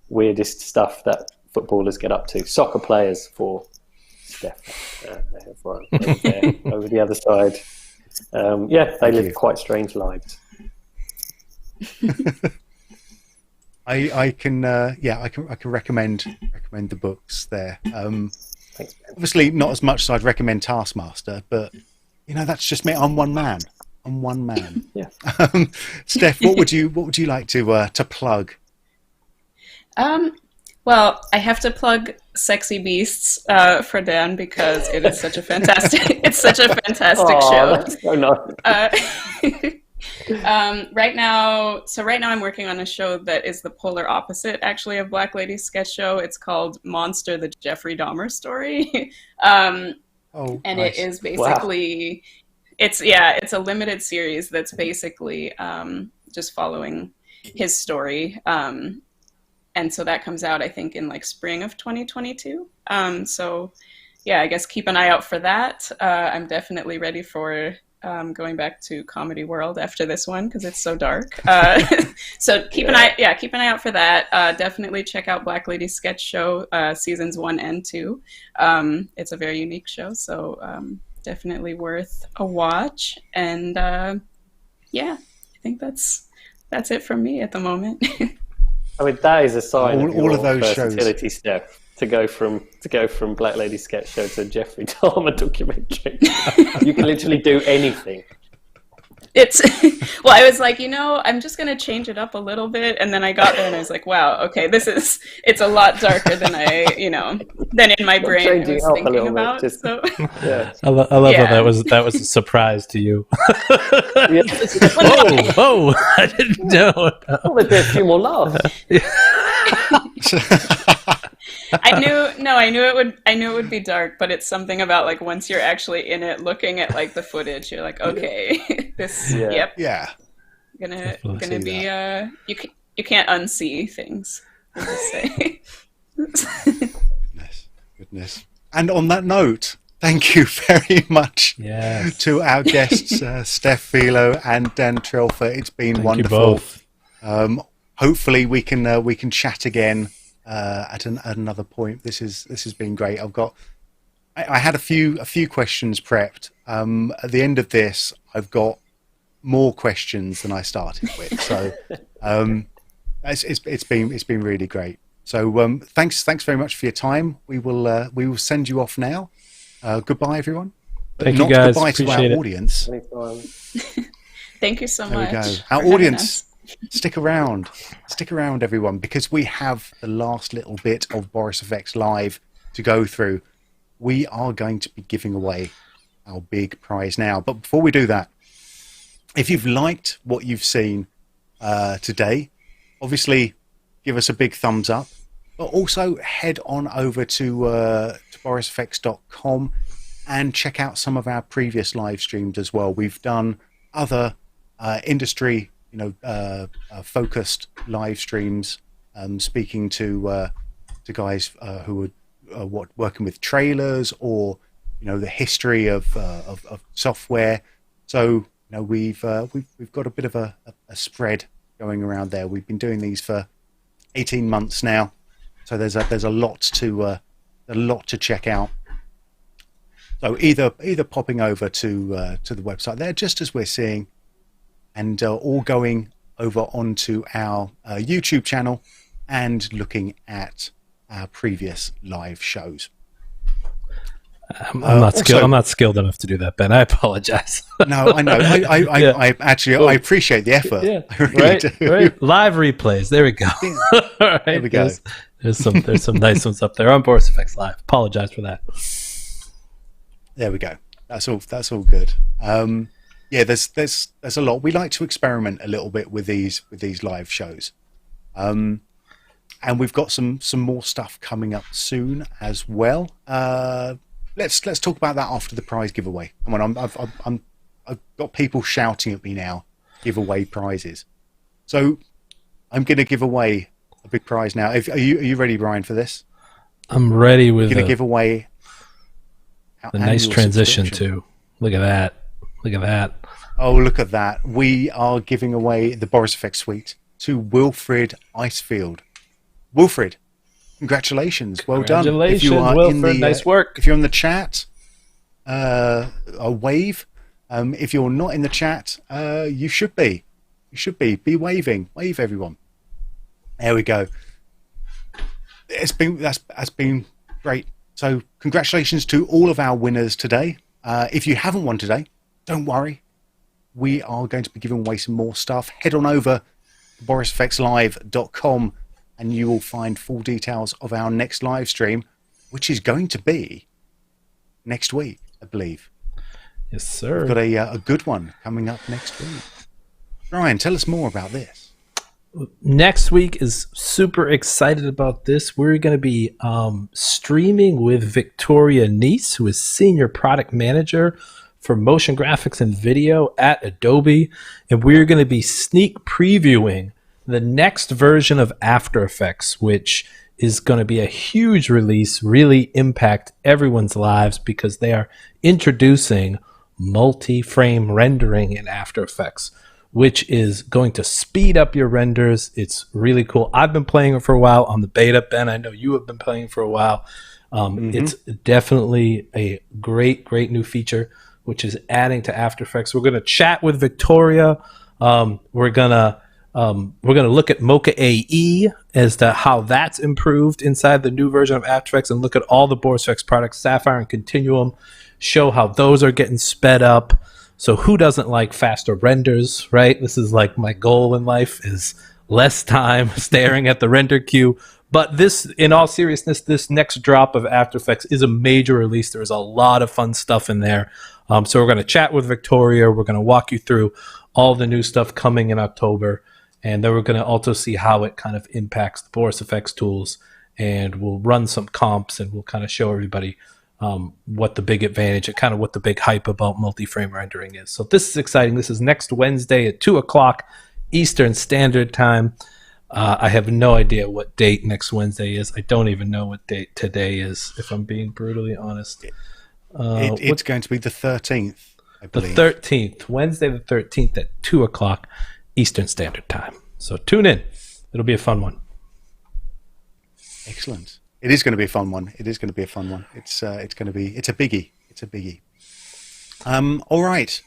weirdest stuff that footballers get up to. Soccer players for Steph, over the other side. They live quite strange lives.
I can recommend the books there.
Thanks, Ben.
Obviously not as much as I'd recommend Taskmaster, but that's just me. I'm one man.
Yeah.
Steph, what would you like to plug?
Well, I have to plug Sexy Beasts for Dan because it is such a fantastic show.
That's so nice.
Right now I'm working on a show that is the polar opposite, actually, of Black Lady sketch show. It's called Monster: The Jeffrey Dahmer Story.
Nice.
It is basically it's a limited series that's basically just following his story. And so that comes out, I think, in like spring of 2022. So yeah, I guess keep an eye out for that. I'm definitely ready for going back to Comedy World after this one because it's so dark. So keep an eye out for that. Definitely check out Black Lady Sketch Show seasons 1 and 2. It's a very unique show, so definitely worth a watch. And I think that's it from me at the moment.
I mean, that is a sign of
all of those
versatility, Steph, to go from Black Lady sketch show to Jeffrey Dahmer documentary. You can literally do anything.
It's well, I was like, I'm just gonna change it up a little bit, and then I got there and I was like, wow, okay, it's a lot darker than than in my brain I was thinking about. So
yeah.
I love how that was a surprise to you. Whoa! I didn't know.
Well, there'd be a few more laughs.
I knew it would be dark, but it's something about like once you're actually in it, looking at like the footage, you're like, okay, this, yep,
yeah,
gonna be you can't unsee things. I'll just say.
Goodness. And on that note, thank you very much to our guests, Steph Filo and Dan Trelfer. It's been wonderful. Hopefully we can chat again at another point. This has been great. I had a few questions prepped. At the end of this, I've got more questions than I started with. So it's been really great. So thanks very much for your time. We will send you off now. Goodbye, everyone.
Thank you guys.
Goodbye
Appreciate
to our
it.
audience.
Thank you so much.
There we go. Our audience. Stick around, everyone, because we have the last little bit of Boris FX Live to go through. We are going to be giving away our big prize now. But before we do that, if you've liked what you've seen today, obviously give us a big thumbs up, but also head on over to borisfx.com and check out some of our previous live streams as well. We've done other industry focused live streams, speaking to guys who are working with trailers or the history of software. So we've got a bit of a spread going around there. We've been doing these for 18 months now, so there's a lot to check out. So either popping over to the website there, just as we're seeing, and all going over onto our YouTube channel and looking at our previous live shows.
I'm not skilled enough to do that, Ben. I apologize.
No, I know. I appreciate the effort.
Yeah,
I really do.
Right. Live replays. There we go. All right.
There we go.
There's some nice ones up there on Boris FX Live. Apologize for that.
There we go. That's all good. Yeah, there's a lot. We like to experiment a little bit with these live shows, and we've got some more stuff coming up soon as well. Let's talk about that after the prize giveaway. Come on, I've got people shouting at me now. Give away prizes, so I'm going to give away a big prize now. Are you ready, Brian, for this?
I'm ready with
going to give away
the nice transition too. Look at that. Look at that.
Oh, look at that. We are giving away the Boris FX Suite to Wilfred Icefield. Wilfred, congratulations. Well done.
Congratulations, if you are Wilfred. Nice work.
If you're in the chat, a wave. If you're not in the chat, you should be. You should be. Be waving. Wave, everyone. There we go. That's been great. So congratulations to all of our winners today. If you haven't won today, don't worry. We are going to be giving away some more stuff. Head on over to borisfxlive.com and you will find full details of our next live stream, which is going to be next week, I believe.
Yes, sir.
We've got a good one coming up next week. Ryan, tell us more about this.
Next week is super excited about this. We're going to be streaming with Victoria Neese, who is Senior Product Manager for Motion Graphics and Video at Adobe. And we're going to be sneak previewing the next version of After Effects, which is going to be a huge release, really impact everyone's lives because they are introducing multi-frame rendering in After Effects, which is going to speed up your renders. It's really cool. I've been playing it for a while on the beta. Ben, I know you have been playing for a while. It's definitely a great new feature, which is adding to After Effects. We're going to chat with Victoria. We're going to We're going to look at Mocha AE as to how that's improved inside the new version of After Effects, and look at all the Boris FX products, Sapphire and Continuum, show how those are getting sped up. So who doesn't like faster renders, right? This is like my goal in life, is less time staring at the render queue. But this, in all seriousness, this next drop of After Effects is a major release. There's a lot of fun stuff in there. So we're going to chat with Victoria. We're going to walk you through all the new stuff coming in October. And then we're going to also see how it kind of impacts the Boris FX tools. And we'll run some comps, and we'll kind of show everybody what the big advantage and kind of what the big hype about multi-frame rendering is. So this is exciting. This is next Wednesday at 2 o'clock Eastern Standard Time. I have no idea what date next Wednesday is. I don't even know what date today is, if I'm being brutally honest.
It's going to be the 13th, I believe.
The 13th, Wednesday the 13th at 2 o'clock Eastern Standard Time. So tune in. It'll be a fun one.
Excellent. It is going to be a fun one. It is going to be a fun one. It's a biggie. It's a biggie. All right,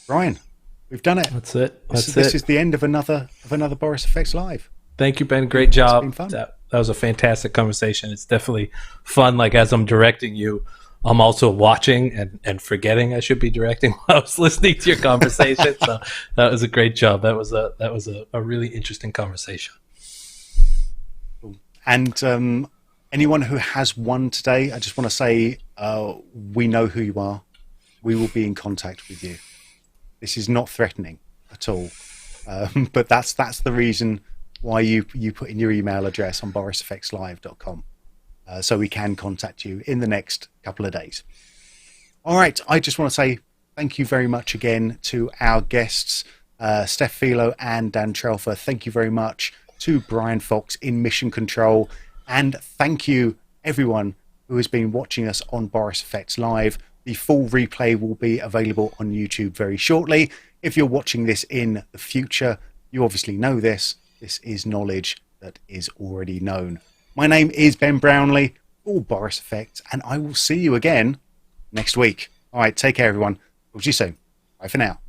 Brian, we've done it.
That's it.
This is the end of another Boris FX Live.
Thank you, Ben. Great job.
It's been fun.
That was a fantastic conversation. It's definitely fun. Like, as I'm directing you, I'm also watching and forgetting I should be directing while I was listening to your conversation. So that was a great job. That was a really interesting conversation.
And anyone who has won today, I just want to say, we know who you are. We will be in contact with you. This is not threatening at all. But that's the reason why you put in your email address on borisfxlive.com. So we can contact you in the next couple of days. All right, I just want to say thank you very much again to our guests, Steph Filo and Dan Trelfer. Thank you very much to Brian Fox in Mission Control. And thank you, everyone who has been watching us on Boris FX Live. The full replay will be available on YouTube very shortly. If you're watching this in the future, you obviously know this. This is knowledge that is already known. My name is Ben Brownlee, for Boris FX, and I will see you again next week. All right, take care, everyone. Talk to you soon. Bye for now.